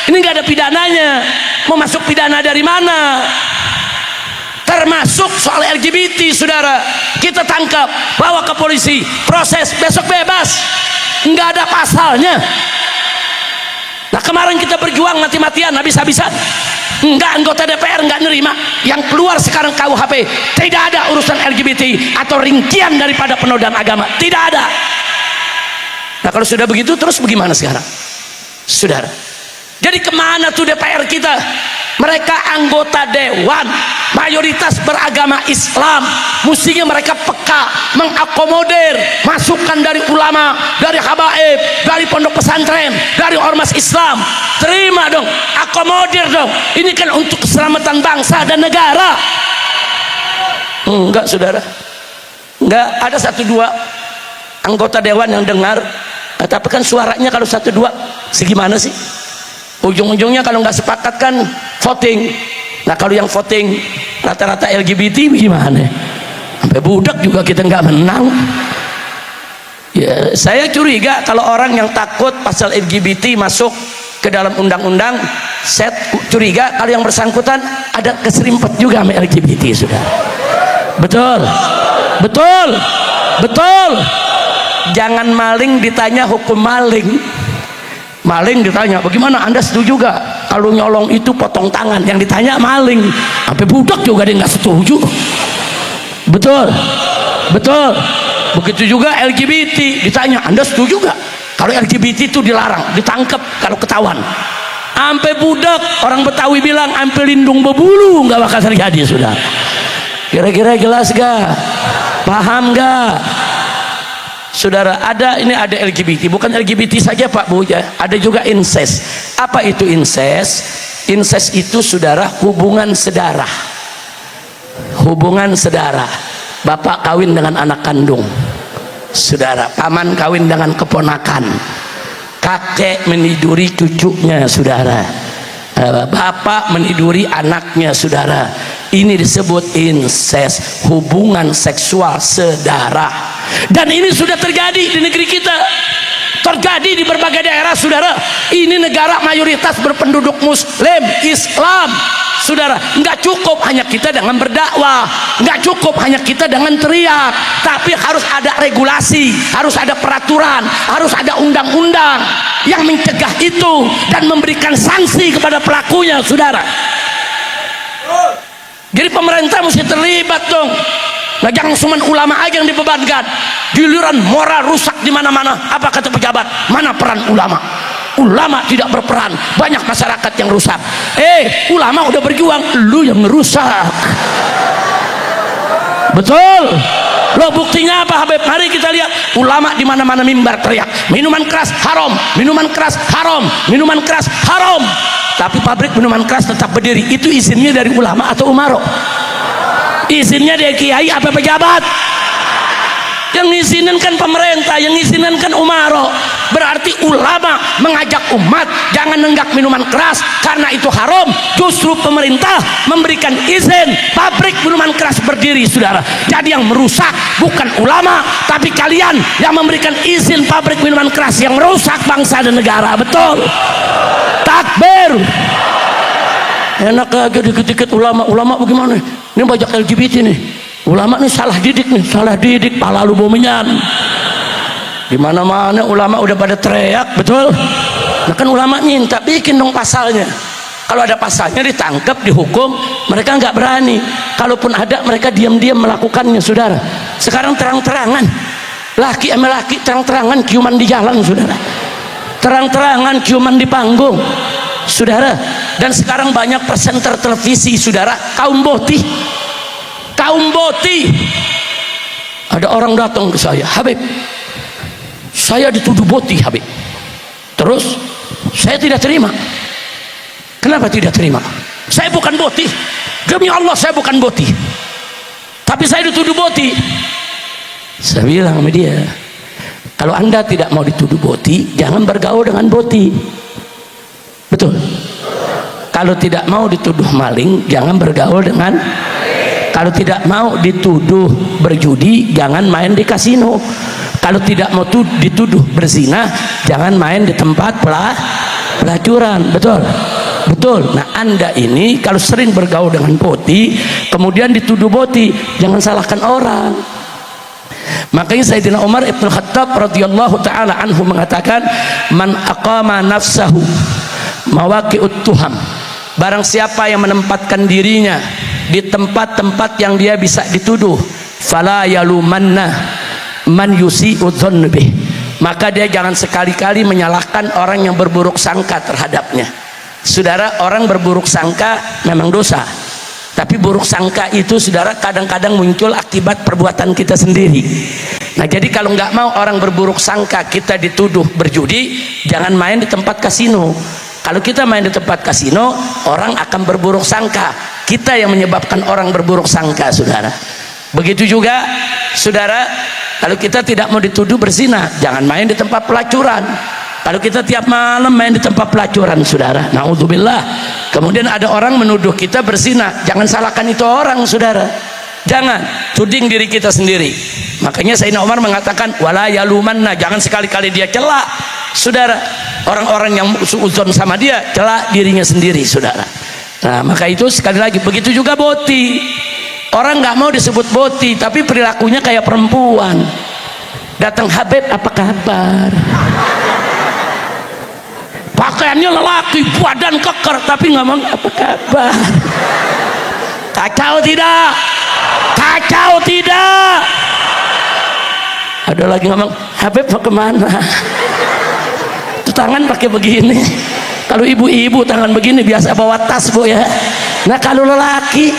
ini nggak ada pidananya. Mau masuk pidana dari mana? Termasuk soal LGBT, saudara. Kita tangkap, bawa ke polisi, proses, besok bebas. Nggak ada pasalnya. Nah, kemarin kita berjuang mati-matian, habis-habisan. Enggak, anggota DPR nggak nerima. Yang keluar sekarang KUHP tidak ada urusan LGBT atau rincian daripada penodaan agama, tidak ada. Nah, kalau sudah begitu terus bagaimana sekarang, saudara? Jadi kemana tuh DPR kita? Mereka anggota dewan, mayoritas beragama Islam, mestinya mereka peka, mengakomodir masukan dari ulama, dari habaib, dari pondok pesantren, dari ormas Islam. Terima dong, akomodir dong. Ini kan untuk keselamatan bangsa dan negara. Enggak, saudara. Enggak, ada 1-2 anggota dewan yang dengar. Tapi kan suaranya kalau 1-2 segimana sih? Ujung-ujungnya kalau nggak sepakat kan voting. Nah, kalau yang voting rata-rata LGBT gimana? Sampai budak juga kita nggak menang. Ya, saya curiga kalau orang yang takut pasal LGBT masuk ke dalam undang-undang, saya curiga kalau yang bersangkutan ada keserimpet juga sama LGBT, sudah. Betul, betul, betul. Jangan maling ditanya hukum maling. Maling ditanya, bagaimana Anda setuju gak kalau nyolong itu potong tangan? Yang ditanya maling. Sampai budak juga dia nggak setuju. Betul, betul. Begitu juga LGBT ditanya, Anda setuju gak kalau LGBT itu dilarang, ditangkap kalau ketahuan? Sampai budak, orang Betawi bilang sampai lindung berbulu nggak bakal terjadi, sudah. Kira-kira jelas gak? Paham gak? Saudara, ini ada LGBT, bukan LGBT saja Pak Bu ya, ada juga incest. Apa itu incest? Incest itu, saudara, hubungan sedarah. Hubungan sedarah. Bapak kawin dengan anak kandung, saudara. Paman kawin dengan keponakan. Kakek meniduri cucunya, saudara. Bapak meniduri anaknya, saudara. Ini disebut incest, hubungan seksual sedarah. Dan ini sudah terjadi di negeri kita, terjadi di berbagai daerah, saudara. Ini negara mayoritas berpenduduk Muslim, Islam, saudara. Nggak cukup hanya kita dengan berdakwah, nggak cukup hanya kita dengan teriak, tapi harus ada regulasi, harus ada peraturan, harus ada undang-undang yang mencegah itu dan memberikan sanksi kepada pelakunya, saudara. Jadi pemerintah mesti terlibat dong. Nah, jangan cuma ulama aja yang dibebankan. Giliran moral rusak di mana-mana. Apa kata pejabat? Mana peran ulama? Ulama tidak berperan. Banyak masyarakat yang rusak. Ulama udah berjuang, lu yang ngerusak. Betul. Lo buktinya apa, Habib? Mari kita lihat. Ulama di mana-mana mimbar teriak, minuman keras haram, minuman keras haram, minuman keras haram. Tapi pabrik minuman keras tetap berdiri. Itu izinnya dari ulama atau umaro? Izinnya dari kiai apa pejabat? Yang ngizinin kan pemerintah, yang ngizinin kan umaro. Berarti ulama mengajak umat jangan nenggak minuman keras karena itu haram. Justru pemerintah memberikan izin pabrik minuman keras berdiri, saudara. Jadi yang merusak bukan ulama, tapi kalian yang memberikan izin pabrik minuman keras yang merusak bangsa dan negara. Betul. Takbir. Enak aja dikit-dikit ulama bagaimana? Ini banyak LGBT nih. Ulama nih salah didik pala lu bomenyan. Di mana-mana ulama udah pada teriak, betul? Nah kan ulama minta bikin dong pasalnya. Kalau ada pasalnya ditangkap, dihukum, mereka nggak berani. Kalaupun ada, mereka diam-diam melakukannya, saudara. Sekarang terang-terangan, laki sama laki terang-terangan ciuman di jalan, saudara. Terang-terangan ciuman di panggung, saudara. Dan sekarang banyak presenter televisi, saudara, kaum boti. Ada orang datang ke saya, Habib, saya dituduh boti, Habib. Terus saya tidak terima. Kenapa tidak terima? Saya bukan boti, demi Allah saya bukan boti, tapi saya dituduh boti. Saya bilang sama dia, kalau anda tidak mau dituduh boti, jangan bergaul dengan boti. Betul. Kalau tidak mau dituduh maling, jangan bergaul dengan. Kalau tidak mau dituduh berjudi, jangan main di kasino. Kalau tidak mau dituduh berzina, jangan main di tempat pelacuran. Betul. Betul. Nah, anda ini kalau sering bergaul dengan boti, kemudian dituduh boti, jangan salahkan orang. Makanya Sayyidina Umar Ibn Khattab radhiyallahu ta'ala anhu mengatakan, man aqama nafsahu mawaqi'ut tuham, barang siapa yang menempatkan dirinya di tempat-tempat yang dia bisa dituduh, fala yalumanna man yusi'u dzann bih, maka dia jangan sekali-kali menyalahkan orang yang berburuk sangka terhadapnya. Saudara, orang berburuk sangka memang dosa, tapi buruk sangka itu, saudara, kadang-kadang muncul akibat perbuatan kita sendiri. Nah, jadi kalau nggak mau orang berburuk sangka kita dituduh berjudi, jangan main di tempat kasino. Kalau kita main di tempat kasino, orang akan berburuk sangka. Kita yang menyebabkan orang berburuk sangka, saudara. Begitu juga, saudara, kalau kita tidak mau dituduh berzina, jangan main di tempat pelacuran. Kalau kita tiap malam main di tempat pelacuran, saudara, naudzubillah, kemudian ada orang menuduh kita berzina, jangan salahkan itu orang, saudara. Jangan tuding diri kita sendiri. Makanya Sayyidina Umar mengatakan, wala yalumanna, jangan sekali-kali dia celak, saudara, orang-orang yang suudzon sama dia, celak dirinya sendiri, saudara. Nah, maka itu sekali lagi, begitu juga boti. Orang nggak mau disebut boti, tapi perilakunya kayak perempuan. Datang, Habib, apa kabar? Pakaiannya lelaki, badan keker, tapi nggak mau apa kabar. Kacau tidak? Kacau tidak? Ada lagi ngomong, Habib mau kemana? Itu tangan pakai begini. Kalau ibu-ibu tangan begini biasa bawa tas, bu, ya. Nah, kalau lelaki,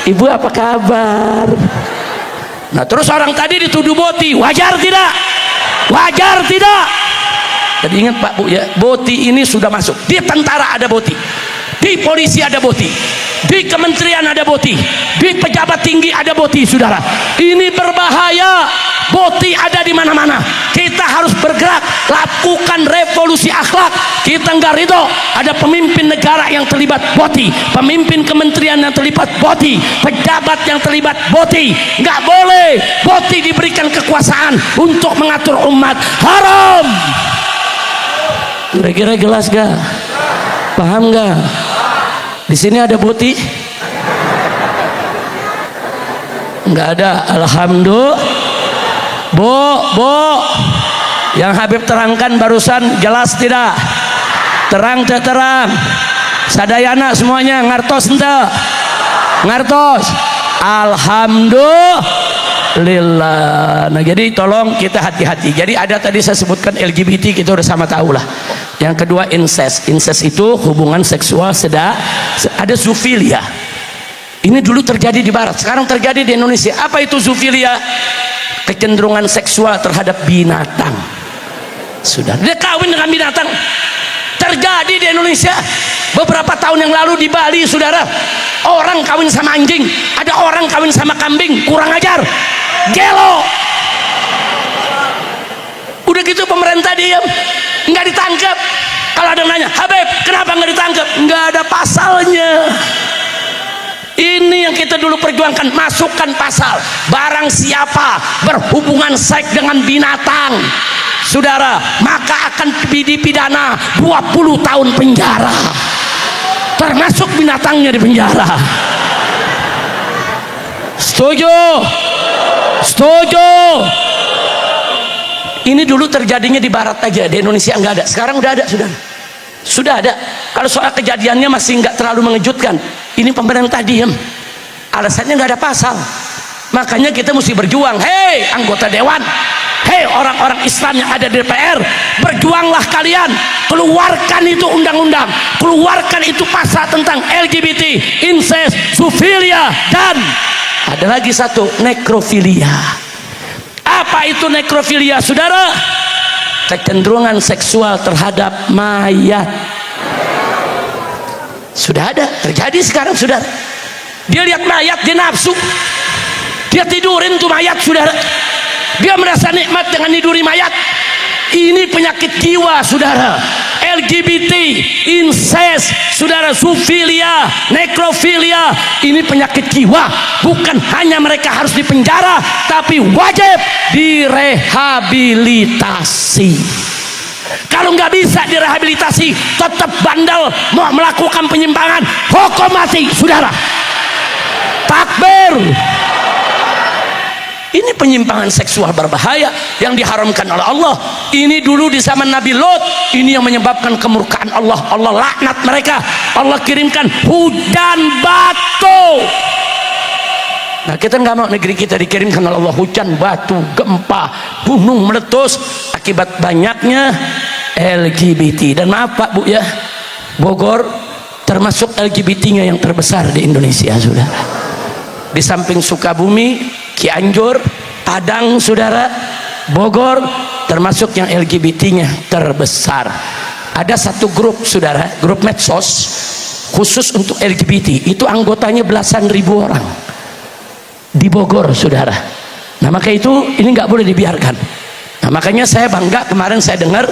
ibu apa kabar? Nah, terus orang tadi dituduh boti, wajar tidak? Wajar tidak? Jadi ingat Pak, Bu, ya, boti ini sudah masuk. Di tentara ada boti, di polisi ada boti, di kementerian ada boti, di pejabat tinggi ada boti, saudara. Ini berbahaya. Boti ada di mana-mana. Kita harus bergerak, lakukan revolusi akhlak. Kita nggak ridho ada pemimpin negara yang terlibat boti, pemimpin kementerian yang terlibat boti, pejabat yang terlibat boti. Nggak boleh boti diberikan kekuasaan untuk mengatur umat. Haram. Kira-kira jelas gak? Paham gak? Di sini ada boti? Nggak ada. Alhamdulillah. Bu, yang Habib terangkan barusan jelas tidak? Terang tak terang? Sadayana semuanya ngartos ente? Ngartos? Alhamdulillah. Nah, jadi tolong kita hati-hati. Jadi ada tadi saya sebutkan LGBT, kita udah sama tahu lah. Yang kedua incest. Incest itu hubungan seksual ada zoofilia. Ini dulu terjadi di barat, sekarang terjadi di Indonesia. Apa itu zoofilia? Kecenderungan seksual terhadap binatang. Sudah, dia kawin dengan binatang. Terjadi di Indonesia. Beberapa tahun yang lalu di Bali, saudara, orang kawin sama anjing, ada orang kawin sama kambing. Kurang ajar, gelo. Udah gitu pemerintah diam, nggak ditangkap. Kalau ada yang nanya, Habib kenapa nggak ditangkap? Nggak ada pasalnya. Ini yang kita dulu perjuangkan, masukkan pasal barang siapa berhubungan seks dengan binatang, saudara, maka akan dipidana 20 tahun penjara, termasuk binatangnya di penjara. Setuju? Setuju? Ini dulu terjadinya di barat aja, di Indonesia nggak ada. Sekarang udah ada, sudah ada. Kalau soal kejadiannya masih nggak terlalu mengejutkan. Ini pemerintah diem, alasannya nggak ada pasal. Makanya kita mesti berjuang. Hei anggota dewan, hei orang-orang Islam yang ada di DPR, berjuanglah kalian, keluarkan itu undang-undang, keluarkan itu pasal tentang LGBT, incest, zoofilia, dan ada lagi satu, nekrofilia. Apa itu nekrofilia, saudara? Kecenderungan seksual terhadap mayat. Sudah ada, terjadi sekarang, saudara. Dia lihat mayat, dia nafsu, dia tidurin tuh mayat, saudara. Dia merasa nikmat dengan niduri mayat. Ini penyakit jiwa, saudara. LGBT, incest, saudara, zoofilia, nekrofilia, ini penyakit jiwa. Bukan hanya mereka harus dipenjara, tapi wajib direhabilitasi. Kalau nggak bisa direhabilitasi, tetap bandel, mau melakukan penyimpangan, hukum mati, saudara. Takbir. Ini penyimpangan seksual berbahaya yang diharamkan oleh Allah. Ini dulu di zaman Nabi Lot. Ini yang menyebabkan kemurkaan Allah. Allah laknat mereka. Allah kirimkan hujan batu. Nah, kita nggak mau negeri kita dikirimkan oleh Allah hujan batu, gempa, gunung meletus akibat banyaknya LGBT. Dan maaf Pak Bu ya, Bogor termasuk LGBT-nya yang terbesar di Indonesia, saudara. Di samping Sukabumi, Cianjur, Padang, saudara, Bogor termasuk yang LGBT-nya terbesar. Ada satu grup, saudara, grup medsos khusus untuk LGBT, itu anggotanya belasan ribu orang di Bogor, saudara. Nah, maka itu ini nggak boleh dibiarkan. Nah, makanya saya bangga kemarin saya dengar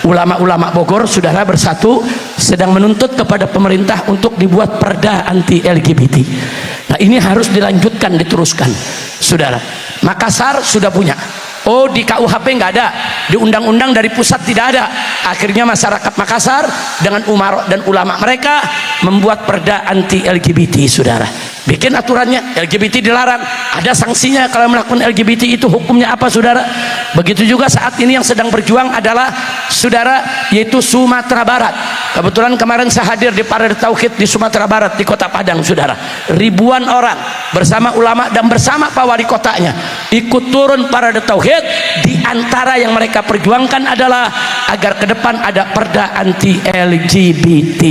ulama-ulama Bogor, saudara, bersatu sedang menuntut kepada pemerintah untuk dibuat perda anti LGBT. Nah, ini harus dilanjutkan, diteruskan, saudara. Makassar sudah punya. Oh, di KUHP nggak ada, di undang-undang dari pusat tidak ada. Akhirnya masyarakat Makassar dengan umar dan ulama mereka membuat perda anti LGBT, saudara. Bikin aturannya, LGBT dilarang, ada sanksinya kalau melakukan LGBT. Itu hukumnya apa, saudara? Begitu juga saat ini yang sedang berjuang adalah, saudara, yaitu Sumatera Barat. Kebetulan kemarin saya hadir di Parade Tauhid di Sumatera Barat, di kota Padang, saudara. Ribuan orang bersama ulama dan bersama Pak Wali Kotanya ikut turun Parade Tauhid. Di antara yang mereka perjuangkan adalah agar ke depan ada perda anti LGBT.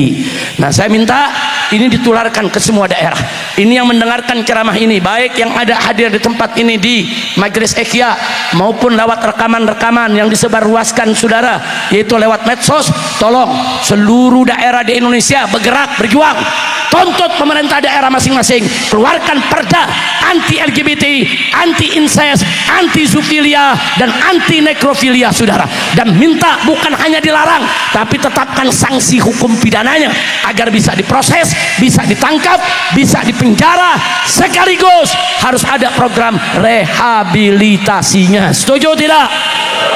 Nah, saya minta ini ditularkan ke semua daerah. Ini yang mendengarkan ceramah ini, baik yang ada hadir di tempat ini di Majelis Ikhya maupun lewat rekaman-rekaman yang disebarluaskan, saudara, yaitu lewat medsos. Tolong seluruh daerah di Indonesia bergerak, berjuang, tuntut pemerintah daerah masing-masing keluarkan perda anti LGBT, anti incest, anti zoofilia, dan anti nekrofilia, saudara. Dan minta bukan hanya dilarang, tapi tetapkan sanksi hukum pidananya agar bisa diproses, bisa ditangkap, bisa dipenjara, sekaligus harus ada program rehabilitasinya. Setuju tidak?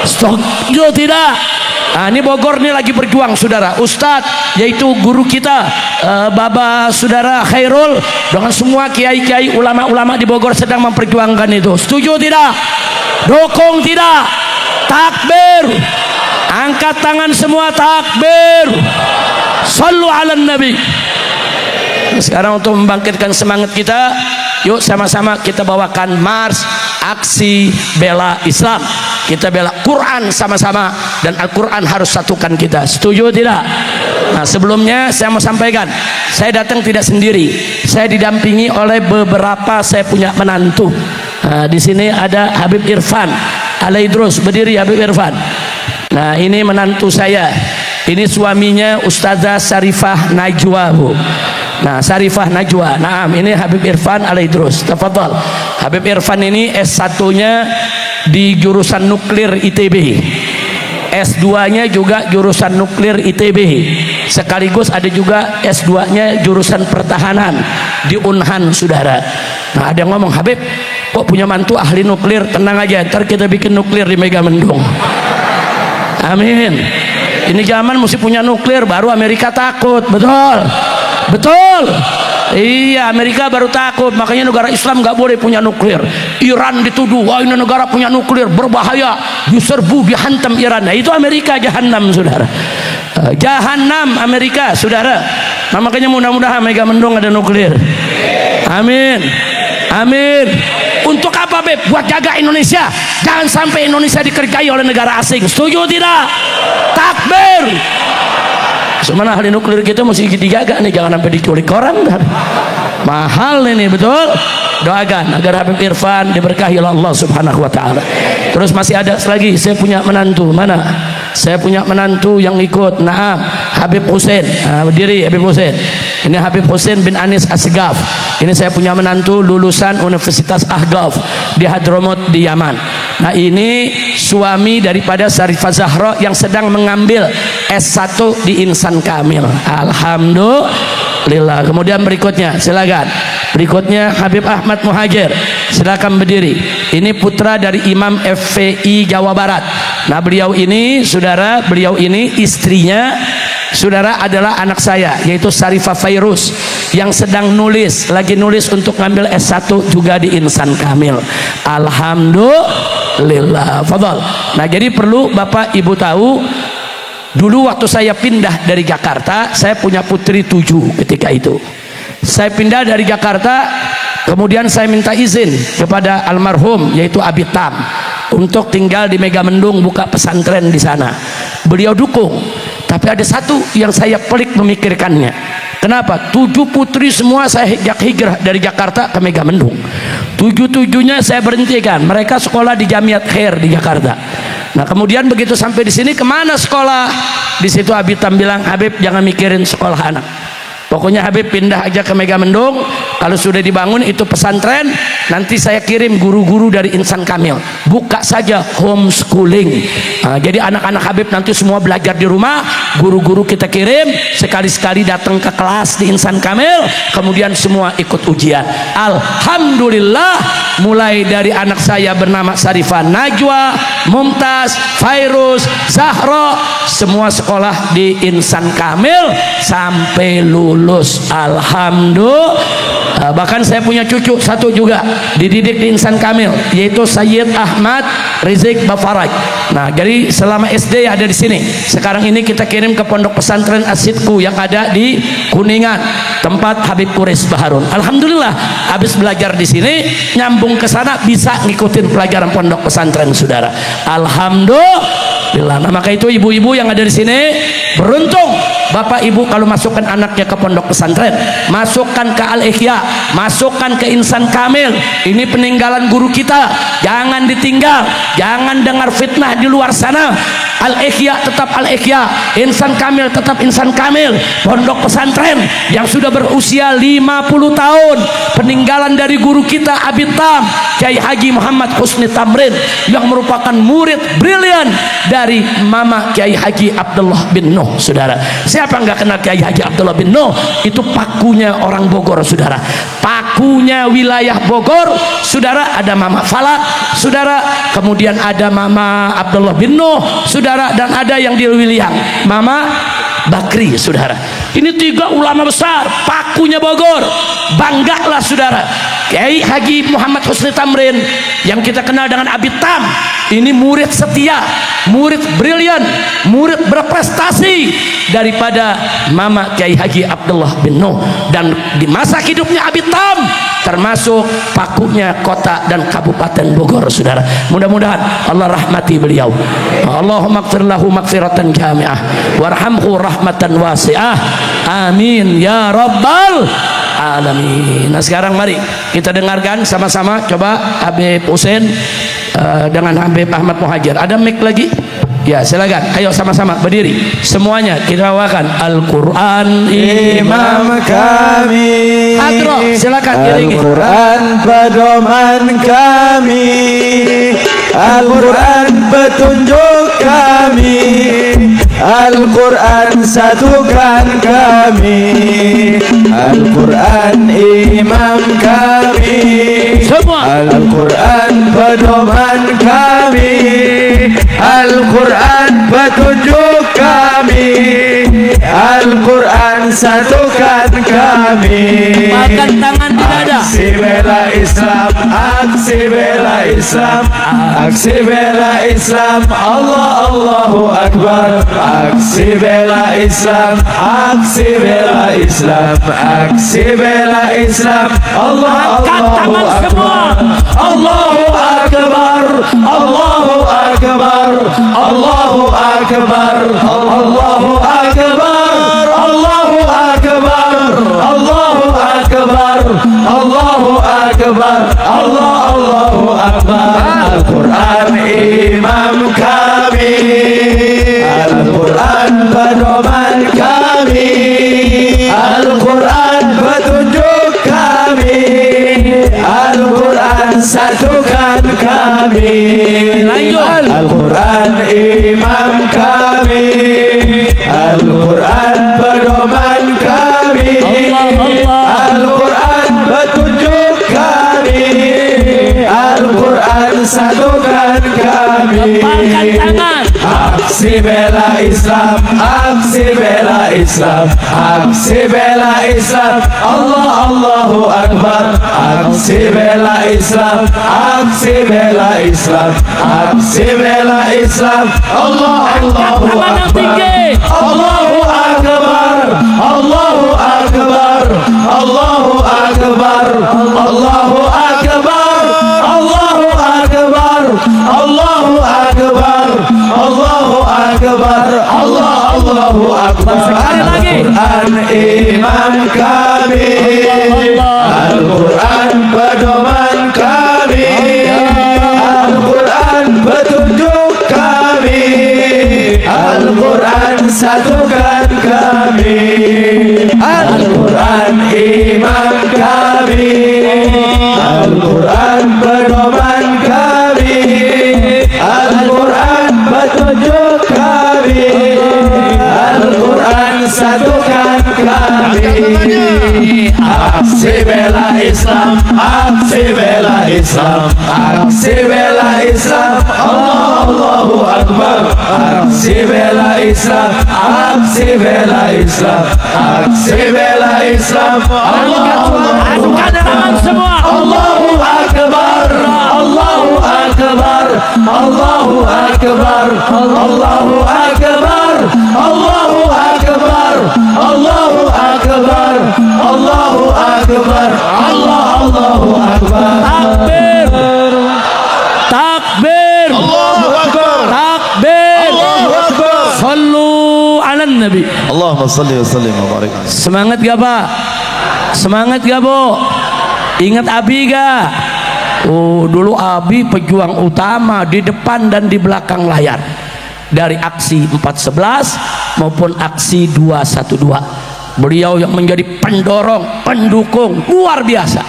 Setuju tidak? Nah, ini Bogor ini lagi berjuang, saudara. Ustadz, yaitu guru kita, Bapak saudara Khairul, dengan semua kiai-kiai ulama-ulama di Bogor sedang memperjuangkan itu. Setuju tidak? Dukung tidak? Takbir. Angkat tangan semua, takbir. Sallu ala nabi. Sekarang untuk membangkitkan semangat kita, yuk sama-sama kita bawakan mars aksi bela Islam. Kita bela Quran sama-sama, dan Al-Quran harus satukan kita. Setuju tidak? Nah, sebelumnya saya mau sampaikan, saya datang tidak sendiri, saya didampingi oleh beberapa saya punya menantu. Nah, di sini ada Habib Irfan Alaidrus, berdiri Habib Irfan. Nah, ini menantu saya, ini suaminya Ustazah Sarifah Najwa, Bu. Nah, Sarifah Najwa. Nah, ini Habib Irfan Alaidrus. Tafadhal. Habib Irfan ini S1-nya di jurusan nuklir ITB, S2-nya juga jurusan nuklir ITB, sekaligus ada juga S2-nya jurusan pertahanan di Unhan, saudara. Nah, ada yang ngomong, Habib kok punya mantu ahli nuklir? Tenang aja, ntar kita bikin nuklir di Megamendung. Amin. Ini zaman mesti punya nuklir, baru Amerika takut. Betul, betul. Iya, Amerika baru takut, makanya negara Islam nggak boleh punya nuklir. Iran dituduh, wah ini negara punya nuklir berbahaya, diserbu, dihantam Iran. Nah, itu Amerika jahanam, saudara. Jahanam Amerika, saudara. Nah, makanya mudah-mudahan Megamendung ada nuklir. Amin, amin. Untuk apa, Beb? Buat jaga Indonesia. Jangan sampai Indonesia dikerjai oleh negara asing. Setuju tidak? Takbir. Semana ahli nuklir kita mesti dijaga nih, jangan sampai diculik orang. Mahal ini, betul. Doakan agar Habib Irfan diberkahi oleh Allah Subhanahu wa taala. Terus masih ada lagi, saya punya menantu. Mana? Saya punya menantu yang ikut. Naam, Habib Hussein. Nah, berdiri Habib Hussein. Ini Habib Hussein bin Anis Asgaf. Ini saya punya menantu lulusan Universitas Ahqaf di Hadramut di Yaman. Nah, ini suami daripada Sarifah Zahra yang sedang mengambil S1 di Insan Kamil. Alhamdulillah. Kemudian berikutnya, silakan. Berikutnya Habib Ahmad Muhajir, silakan berdiri. Ini putra dari Imam FPI Jawa Barat. Nah, beliau ini, saudara, beliau ini istrinya, saudara, adalah anak saya, yaitu Sarifah Fairuz, yang sedang nulis, lagi nulis untuk ngambil S1 juga di Insan Kamil. Alhamdulillah. Fadhal. Nah, jadi perlu Bapak Ibu tahu, dulu waktu saya pindah dari Jakarta, saya punya putri 7 ketika itu. Saya pindah dari Jakarta, kemudian saya minta izin kepada almarhum, yaitu Abi Tam, untuk tinggal di Megamendung, buka pesantren di sana. Beliau dukung. Tapi ada satu yang saya pelik memikirkannya. Kenapa? 7 putri semua saya hijrah dari Jakarta ke Megamendung. 7-7-nya saya berhentikan. Mereka sekolah di Jamiat Khair di Jakarta. Nah, kemudian begitu sampai di sini, kemana sekolah? Di situ Habib Tam bilang, Habib jangan mikirin sekolah anak. Pokoknya Habib pindah aja ke Megamendung. Kalau sudah dibangun itu pesantren, nanti saya kirim guru-guru dari Insan Kamil, buka saja homeschooling. Nah, jadi anak-anak Habib nanti semua belajar di rumah, guru-guru kita kirim, sekali-sekali datang ke kelas di Insan Kamil, kemudian semua ikut ujian. Alhamdulillah, mulai dari anak saya bernama Sarifah Najwa, Mumtaz, Fairuz, Zahra, semua sekolah di Insan Kamil sampai lulus. Alhamdulillah. Bahkan saya punya cucu satu juga dididik di Insan Kamil, yaitu Sayyid Ahmad Rizik Bafaraj. Nah, jadi selama SD ada di sini. Sekarang ini kita kirim ke pondok pesantren Asidku yang ada di Kuningan, tempat Habib Quresh Baharun. Alhamdulillah, habis belajar di sini nyambung ke sana, bisa ngikutin pelajaran pondok pesantren, saudara. Alhamdulillah. Nah, maka itu ibu-ibu yang ada di sini beruntung. Bapak Ibu kalau masukkan anaknya ke pondok pesantren, masukkan ke Al-Ihya, masukkan ke Insan Kamil. Ini peninggalan guru kita, jangan ditinggal, jangan dengar fitnah di luar sana. Al-Ihya tetap Al-Ihya, Insan Kamil tetap Insan Kamil. Pondok pesantren yang sudah berusia 50 tahun, peninggalan dari guru kita Abi Tam, Kiai Haji Muhammad Husni Tamrin, yang merupakan murid brilian dari Mama Kiai Haji Abdullah bin Nuh, saudara. Siapa nggak kenal Kiai Haji Abdullah bin Nuh? Itu pakunya orang Bogor, saudara. Pakunya wilayah Bogor, saudara. Ada Mama Falak, saudara. Kemudian ada Mama Abdullah bin Nuh, saudara. Dan ada yang di Wiliang, Mama Bakri, saudara. Ini 3 ulama besar, pakunya Bogor. Banggalah, saudara. Kiai Haji Muhammad Husni Tamrin yang kita kenal dengan Abi Tam, ini murid setia, murid brilian, murid berprestasi daripada Mama Kiai Haji Abdullah bin Nuh. Dan di masa hidupnya Abi Tam termasuk pakunya kota dan kabupaten Bogor, saudara. Mudah-mudahan Allah rahmati beliau. Allahumma ighfir lahu maghfiratan jami'ah warhamhu rahmatan wasi'ah, amin ya rabbal alamin. Nah sekarang mari kita dengarkan sama-sama, coba Habib Husain dengan Habib Ahmad Muhajir. Ada mic lagi? Ya silakan, ayo sama-sama berdiri semuanya kita bawakan Al-Quran Imam kami, Hadro silakan iringi. Al-Quran pedoman kami, Al-Quran petunjuk kami, Al-Quran satukan kami, Al-Quran imam kami, Semua Al-Quran pedoman kami, Al-Quran petunjuk kami, Al-Quran satukan kami. makan tangan di dada. Aksi bela Islam, aksi bela Islam, aksi bela Islam, Allah Allahu Akbar. Aksi bela Islam, aksi bela Islam, aksi bela Islam, Allah Allahu Akbar. Allahu Akbar, Allahu Akbar, Allahu Akbar, Allahu Akbar, Allahu Akbar, Allahu Akbar, Allahu Akbar, Allahu Akbar. Al-Quran imam kami, Al-Quran pedoman kami, Al-Quran petunjuk kami, Al-Quran satukan kami. Al-Quran imam kami, Al-Quran pedoman kami, Al-Quran petunjuk kami, Al-Quran satukan kami. Aksi bela Islam, aksi bela Islam, aksi bela Islam, Allah Allahu Akbar. Aksi bela Islam, aksi bela Islam, aksi bela Islam, Allah Allahu Akbar. Allahu Akbar, Allahu Akbar, Allahu Akbar, Allahu Akbar, Allahu Akbar, Allahu Akbar, Allahu Akbar, Allahu Akbar. Al-Quran imam kami, Al-Quran pedoman kami, Al-Quran petunjuk kami, Al-Quran satukan kami, Al-Quran imam kami, Al-Quran pedoman kami, Al-Quran petunjuk kami, Al-Quran satukan kami. Aksi bela Islam, aksi bela Islam, aksi bela Islam, Allah Allahu Akbar. Aksi bela Islam, aksi bela Islam, aksi bela Islam, Allah Allahu Akbar. Allahu Akbar, Allahu Akbar, Allahu Akbar, Allahu Akbar, Allahu Akbar, Allahu Akbar, Allahu Akbar, Allahu Akbar. Takbir, takbir, Allahu Akbar, takbir, Allahu Akbar. sallu ala nabi. Allahumma salli wa sallim wa barik. Semangat gak Pak? Semangat gak Bu? Ingat Abi gak? Oh, dulu Abi pejuang utama di depan dan di belakang layar, dari aksi 411 maupun aksi 212. Beliau yang menjadi pendorong, pendukung luar biasa.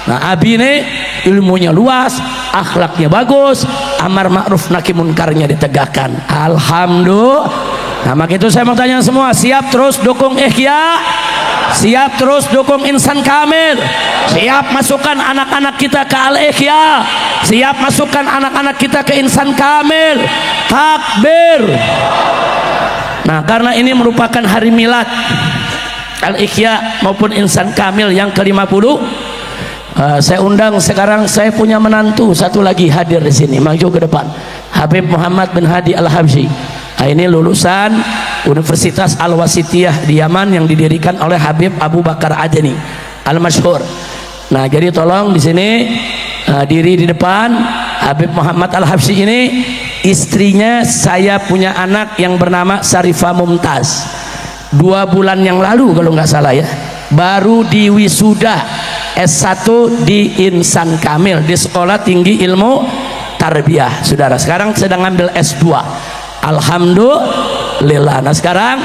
Nah Abi ini ilmunya luas, akhlaknya bagus, amar ma'ruf nahi munkarnya ditegakkan. Alhamdulillah. Nah maka itu saya mau tanya semua, siap terus dukung Ihya? Siap terus dukung Insan Kamil? Siap masukkan anak-anak kita ke Al-Ihya? Siap masukkan anak-anak kita ke Insan Kamil? Takbir. Nah karena ini merupakan hari milad Al-Ihya maupun Insan Kamil yang ke-50, Saya undang sekarang, saya punya menantu satu lagi hadir di sini, maju ke depan. Habib Muhammad bin Hadi Al-Habsyi. Ini lulusan Universitas Al-Wasitiyah di Yaman yang didirikan oleh Habib Abu Bakar Adjani Al-Masyhur. Nah, jadi tolong di sini diri di depan. Habib Muhammad Al-Habsyi ini istrinya saya punya anak yang bernama Sarifah Mumtaz. 2 bulan yang lalu kalau nggak salah ya, baru di wisuda S1 di Insan Kamil di Sekolah Tinggi Ilmu Tarbiyah. Saudara, sekarang sedang ambil S2. Alhamdulillah. Nah, sekarang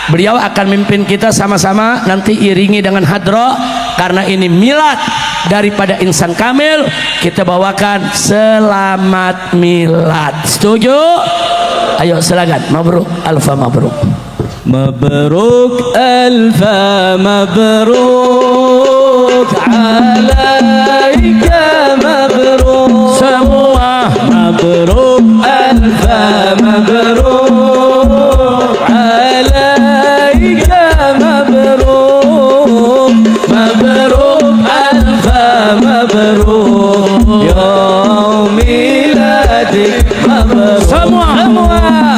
beliau akan mimpin kita sama-sama nanti iringi dengan hadroh, karena ini milad daripada Insan Kamil. Kita bawakan selamat milad. Setuju? Ayo silakan. Mabruk, alfa mabruk. مبروك ألف مبروك عليك مبروك Semua مبروك ألف مبروك عليك مبروك مبروك ألف مبروك يوم ميلادك مبروك Semua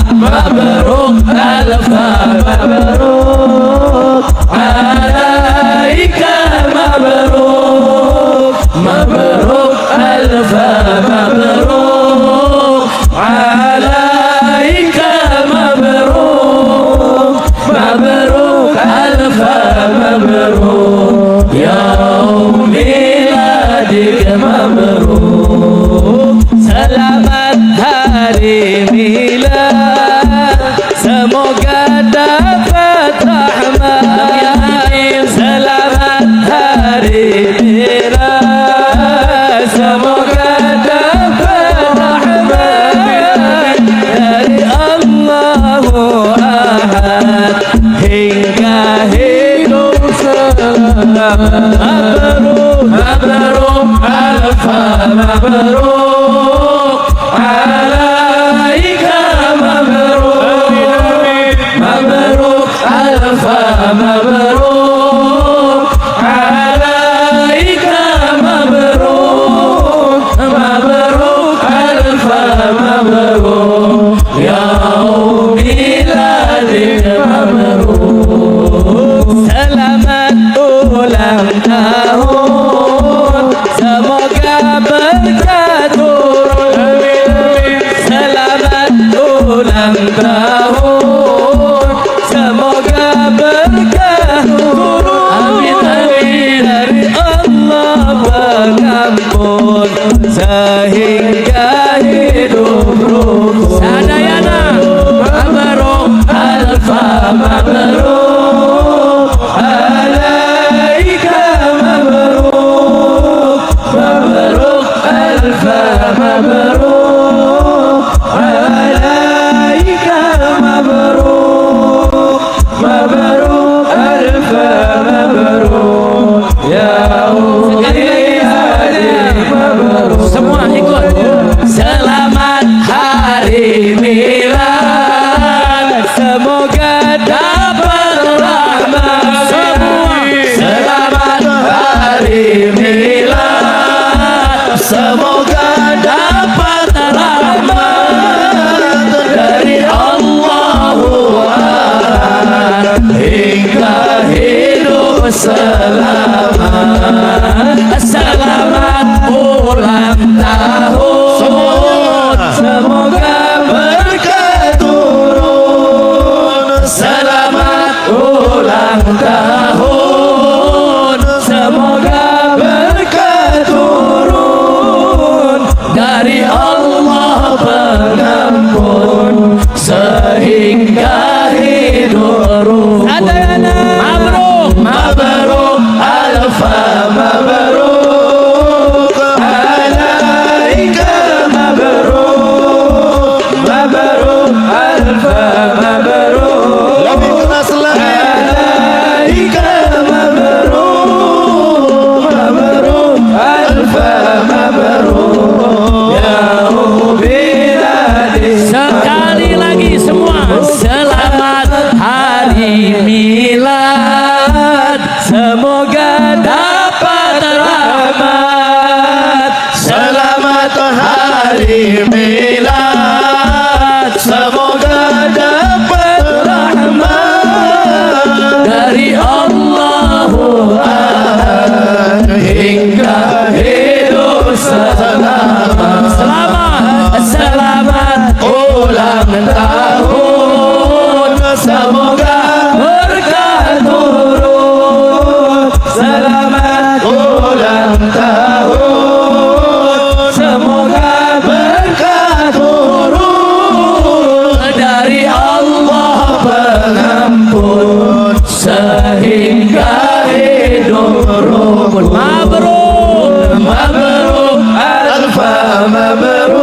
مبروك ألف مبروك عليك مبروك مبروك ألف مبروك عليك مبروك مبروك ألف مبروك يوم ميلادك مبروك selamat hari milad, semoga dapat rahmat. Selamat hari milad, semoga dapat rahmat dari Allahu Ahad hingga hidup selamat. Mabruk, mabruk, alfa mabruk alaika mabruk, mabruk alfa mabruk alaika mabruk, mabruk alfa mabruk yaum miladik mabruk. Selamat ulang tahun, semoga berkah turun. Selamat ulang tahun, semoga berkah turun. Amin amin dari Allah pengampun sehingga hidup rukun. Sadayana mabruk alfa mabruk alaika mabruk, mabruk alfa mabruk alaika mabruk, mabruk alfa mabruk yaum miladik mabruk. semua ikut. Selamat hari milad, semoga dapat rahmat. Semua selamat hari milad, semoga dapat rahmat dari Allahu Ahad hingga hidup selamat. Selamat ulang tahun, semoga berkah turun. Selamat ulang tahun, semoga berkah turun dari Allah pengampun sehingga hidup rukun. Mabruk, mabruk alfa mabruk alaika mabruk, mabruk alfa mabruk alaika mabruk, mabruk alfa mabruk yaum miladik. Sekali lagi semua, selamat hari milad, semoga dapat rahmat. milad, semoga dapat rahmat dari Allahu Ahad hingga hidup selamat. Selamat ulang tahun, semoga berkah turun. Selamat ulang tahun, semoga berkah turun dari Allah pengampun sehingga hidup rukun. Mabrur, mabrur, alfa mabrur.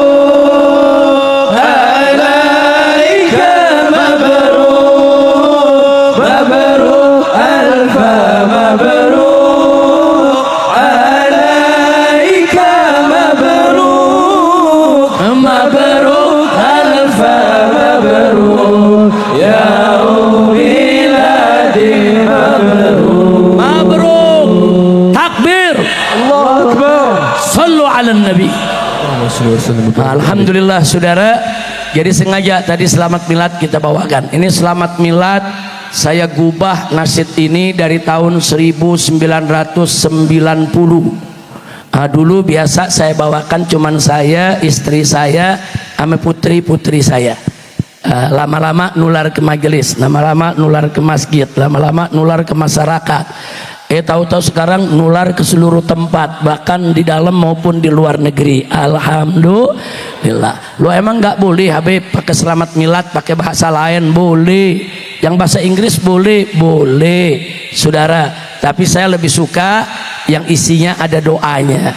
Nabi. Alhamdulillah saudara. Jadi sengaja tadi selamat milad kita bawakan. Ini selamat milad saya gubah nasyid ini dari tahun 1990. Dulu biasa saya bawakan cuman saya, istri saya, sama putri-putri saya. Lama-lama nular ke majelis, lama-lama nular ke masjid, lama-lama nular ke masyarakat. Tahu-tahu sekarang nular ke seluruh tempat, bahkan di dalam maupun di luar negeri. Alhamdulillah. Lo emang nggak boleh Habib pakai selamat milad pakai bahasa lain? Boleh. Yang bahasa Inggris boleh, boleh saudara. Tapi saya lebih suka yang isinya ada doanya.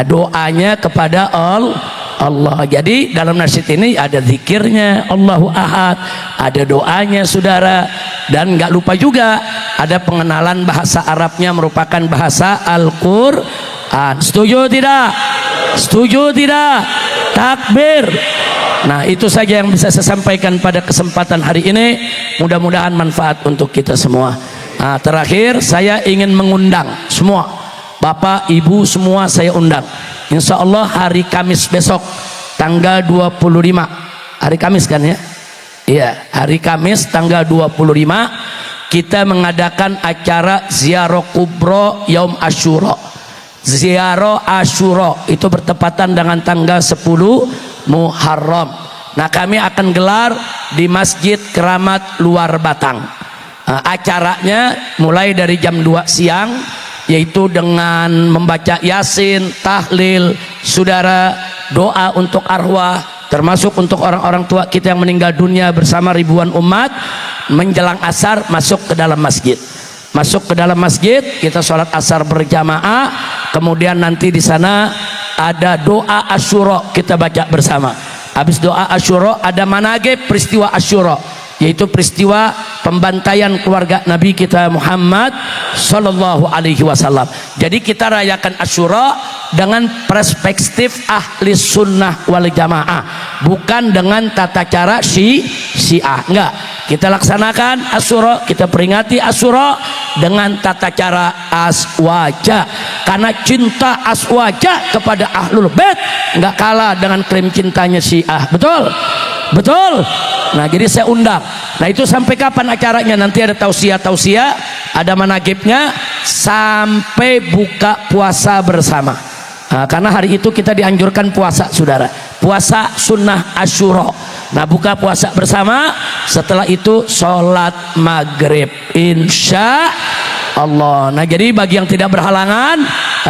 Doanya kepada Allah. Jadi dalam nasyid ini ada zikirnya Allahu Ahad, ada doanya saudara, dan nggak lupa juga ada pengenalan bahasa Arabnya merupakan bahasa Al-Quran. Setuju tidak? Setuju tidak? Takbir. Nah itu saja yang bisa saya sampaikan pada kesempatan hari ini. Mudah-mudahan manfaat untuk kita semua. Terakhir saya ingin mengundang semua Bapak Ibu semua, saya undang Insya Allah hari Kamis besok tanggal 25. Hari Kamis kan ya? Iya, hari Kamis tanggal 25 kita mengadakan acara ziarah kubro Yaum Asyura. Ziarah Asyura itu bertepatan dengan tanggal 10 Muharram. Nah kami akan gelar di Masjid Keramat Luar Batang. Acaranya mulai dari jam 2 siang, yaitu dengan membaca Yasin, tahlil, saudara, doa untuk arwah, termasuk untuk orang-orang tua kita yang meninggal dunia bersama ribuan umat. Menjelang asar masuk ke dalam masjid. Masuk ke dalam masjid, kita sholat asar berjamaah. Kemudian nanti di sana ada doa Asyura kita baca bersama. Habis doa Asyura ada managib peristiwa Asyura, yaitu peristiwa pembantaian keluarga Nabi kita Muhammad Sallallahu Alaihi Wasallam. Jadi kita rayakan Asyura dengan perspektif ahli sunnah wal jamaah, bukan dengan tata cara syiah. Enggak, kita laksanakan Asyura, kita peringati Asyura dengan tata cara aswaja, karena cinta aswaja kepada ahlul bait enggak kalah dengan klaim cintanya syiah. Betul? Betul? Nah jadi saya undang. Nah itu sampai kapan acaranya? Nanti ada tausiah, ada managibnya sampai buka puasa bersama. Karena hari itu kita dianjurkan puasa saudara, puasa sunnah Asyura. Nah buka puasa bersama, setelah itu sholat maghrib insya Allah. Nah jadi bagi yang tidak berhalangan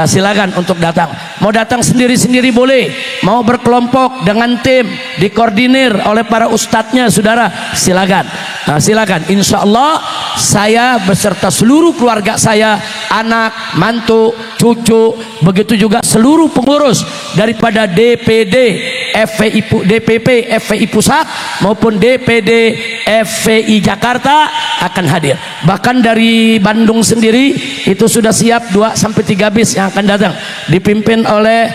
silakan untuk datang. Mau datang sendiri-sendiri boleh, mau berkelompok dengan tim dikoordinir oleh para ustadznya saudara, silakan. Silakan. Insya Allah saya beserta seluruh keluarga saya, anak, mantu, cucu, begitu juga seluruh pengurus daripada DPD DPP FPI Pusat maupun DPD FPI Jakarta akan hadir. Bahkan dari Bandung sendiri itu sudah siap 2-3 bis yang akan datang, dipimpin oleh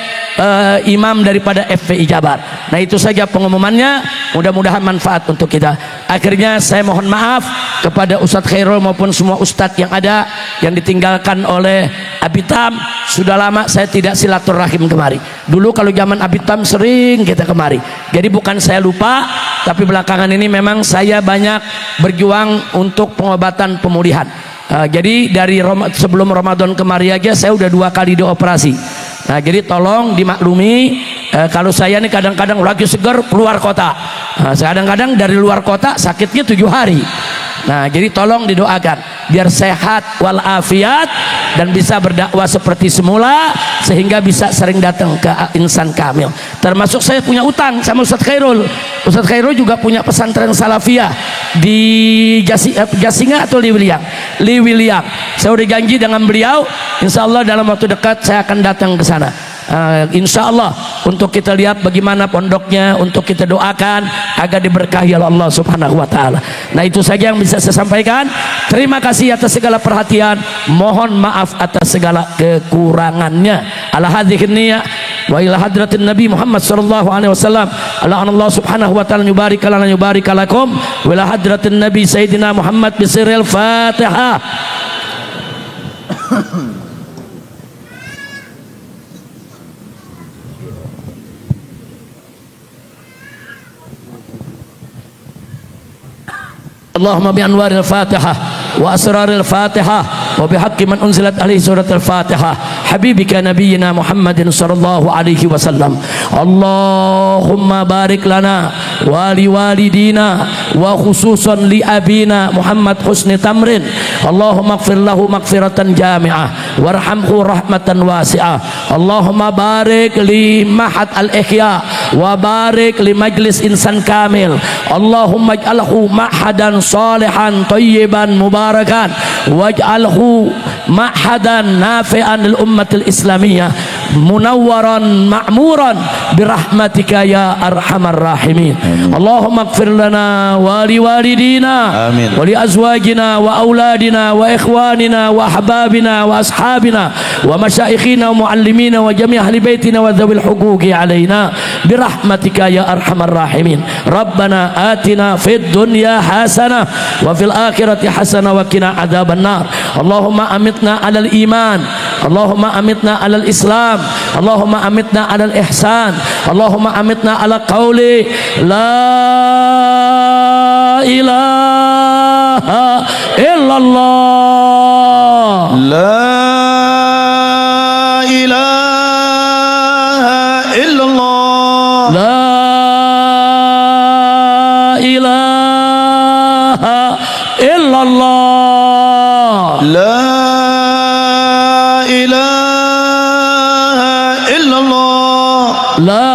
imam daripada FPI Jabar. Nah itu saja pengumumannya, mudah-mudahan manfaat untuk kita. Akhirnya saya mohon maaf kepada Ustadz Khairul maupun semua ustadz yang ada yang ditinggalkan oleh Abitam sudah lama saya tidak silaturahim kemari. Dulu kalau zaman Abitam sering kita kemari. Jadi bukan saya lupa, tapi belakangan ini memang saya banyak berjuang untuk pengobatan pemulihan. Jadi dari sebelum Ramadan kemari aja saya udah 2 kali dioperasi. Nah jadi tolong dimaklumi, kalau saya nih kadang-kadang lagi seger keluar kota, kadang-kadang dari luar kota sakitnya 7 hari. Nah jadi tolong didoakan biar sehat walafiat dan bisa berdakwah seperti semula, sehingga bisa sering datang ke Insan Kamil. Termasuk saya punya utang sama Ustadz Khairul. Ustadz Khairul juga punya pesantren salafiyah di Jasinga atau Liwiliang. Saya udah janji dengan beliau, insya Allah dalam waktu dekat saya akan datang ke sana. Insya Allah untuk kita lihat bagaimana pondoknya, untuk kita doakan agar diberkahi oleh Allah Subhanahu wa Ta'ala. Nah itu saja yang bisa saya sampaikan. Terima kasih atas segala perhatian, mohon maaf atas segala kekurangannya. Ala hadhihi niyah wa ila hadratin Nabi Muhammad sallallahu alaihi wasallam. Allah Subhanahu wa Ta'ala yubarik lana yubarik lakum wa ila hadratin Nabi Sayyidina Muhammad bisiril Fatihah. Allahumma bi anwaril Fatihah wa asraril Fatihah wa bihaqi man unzilat alaihi suratul Fatihah habibika nabiyyina Muhammadin sallallahu alaihi wasallam. Allahumma barik lana wa li walidina wa khususan li abina Muhammad Husni Tamrin. Allahumma ighfir lahu maghfiratan jami'ah warhamhu rahmatan wasi'ah. Allahumma barik li Mahad al-Ihya wa barik li Majlis Insan Kamil. Allahumma ij'alhu mahadan salihan tayyiban mubarakan waj'alhu mahadan nafi'an lil ummatil islamiyah munawwaran ma'muran birahmatika ya arhamar rahimin. Allahumma ighfir lana wa li walidina wa li azwajina wa auladina wa ikhwanina wa ahbabina wa ashabina wa masyayikhina wa muallimina wa jami' ahli baitina wa dhawil huquqi alaina birahmatika ya arhamar rahimin. Rabbana atina fid dunya hasanah wa fil akhirati hasanah wa qina adzaban nar. Allahumma amitna alal iman, Allahumma amitna alal islam, Allahumma amitna alal ihsan, Allahumma amitna ala qawli la ilaha illallah, La ilaha illallah, la ilaha illallah, La ilaha illallah, la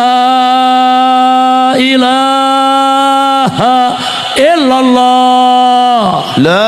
ilaha illallah, La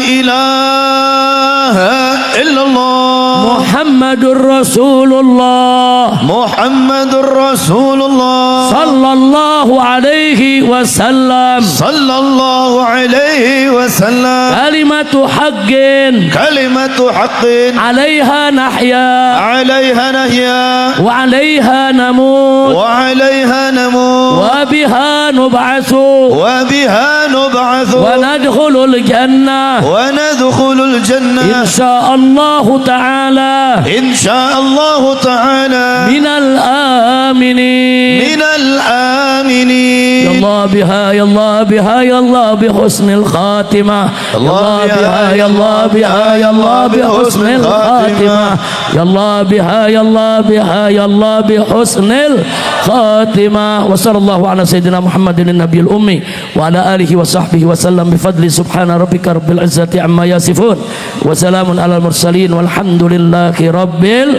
ilaha illallah, Muhammadur Rasulullah Muhammadur Rasulullah sallallahu alaihi wasallam. sallallahu alaihi wasallam. Kalimatu haqqin Kalimatu haqqin alaiha nahya alaiha nahya wa alaiha namut wa alaiha namut wa biha nub'atsu wa biha nub'athu wa nadkhulul jannah wa nadkhulul jannah insyaallah ta'ala insyaallah ta'ala minal aminin. minal Ya aminin. Allah biha, ya Allah biha, ya Allah bihusnil khatimah. Ya Allah biha, ya Allah biha, ya Allah bihusnil khatimah. Ya Allah biha, ya Allah biha, ya Allah bihusnil khatimah. Wa sallallahu ala sayyidina Muhammadin nabiyil ummi wa ala alihi wa sahbihi wa sallam bifadli subhana rabbika rabbil izzati amma yasifun wa salamun alal mursalin walhamdulillahi rabbil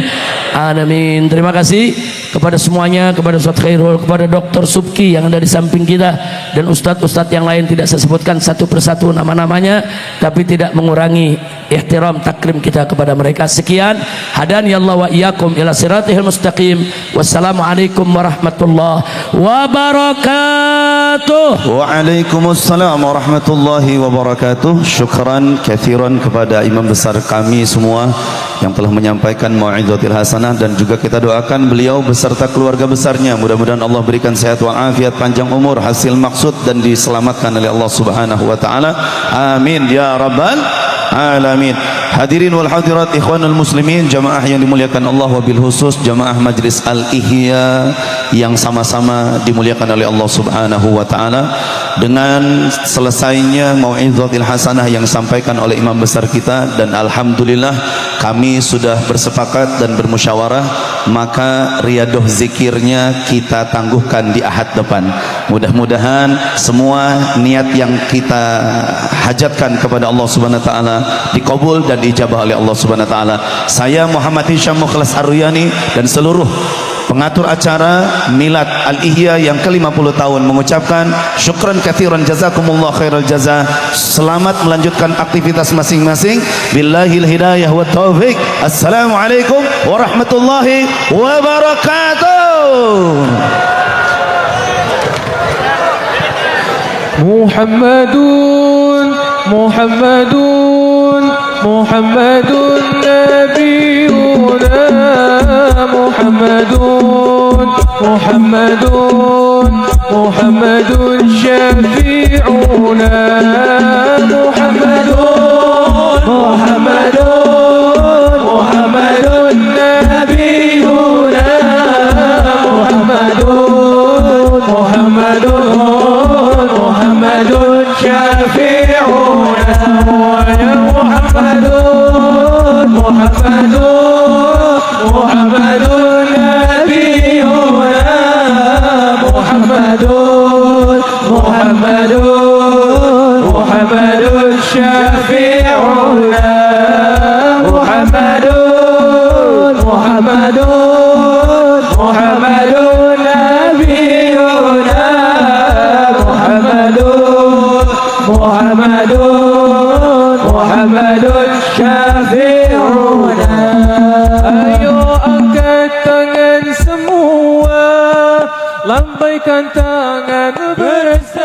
alamin. Terima kasih kepada semuanya, kepada Ustadz Khairul, kepada Dr. Subki yang ada di samping kita, dan ustadz-ustadz yang lain tidak saya sebutkan satu persatu nama-namanya, tapi tidak mengurangi ihtiram takrim kita kepada mereka. Sekian, hadani Allah wa iyyakum ila siratihil mustaqim. Wassalamualaikum warahmatullahi wabarakatuh. Waalaikumsalam warahmatullahi wabarakatuh. Syukran kathiran kepada imam besar kami semua yang telah menyampaikan mau'izatul hasanah, dan juga kita doakan beliau beserta keluarga besarnya, mudah-mudahan Allah berikan sehat walafiat, panjang umur, hasil maksud, dan diselamatkan oleh Allah Subhanahu wa taala. Amin ya rabbal alamin. Hadirin wal hadirat, ikhwanul muslimin, jamaah yang dimuliakan Allah, wabil khusus jamaah Majlis Al-Ihya yang sama-sama dimuliakan oleh Allah Subhanahu wa taala. Dengan selesainya mau'izatul hasanah yang disampaikan oleh imam besar kita, dan alhamdulillah kami sudah bersepakat dan bermusyawarah, maka riadoh zikirnya kita tangguhkan di Ahad depan. Mudah-mudahan semua niat yang kita hajatkan kepada Allah Subhanahu wa taala dikabul dan diijabah oleh Allah Subhanahu wa taala. Saya Muhammad Hisham Mukhlas Ar-Ruyani dan seluruh pengatur acara Milad Al-Ihya yang ke-50 tahun mengucapkan syukran katsiran, jazakumullah khairal jaza. Selamat melanjutkan aktivitas masing-masing. Billahil hidayah wa taufik. Assalamualaikum warahmatullahi wabarakatuh. Muhammadun Muhammadun Muhammadun Nabiuna Muhammadun Muhammadun Muhammadun Syafi'una Muhammadun Muhammadun Muhammadun Nabiuna Muhammadun Muhammadun Muhammadun Syafi'una ya Muhammadun Muhammadun Muhammadun Nabiuna Muhammadun Muhammadun Muhammadun Syafi'una Muhammadun Muhammadun Muhammadun Nabiuna Muhammadun Muhammadun Muhammadun Syafi'una. Ayo angkat tangan semua, lambaikan tangan bersama.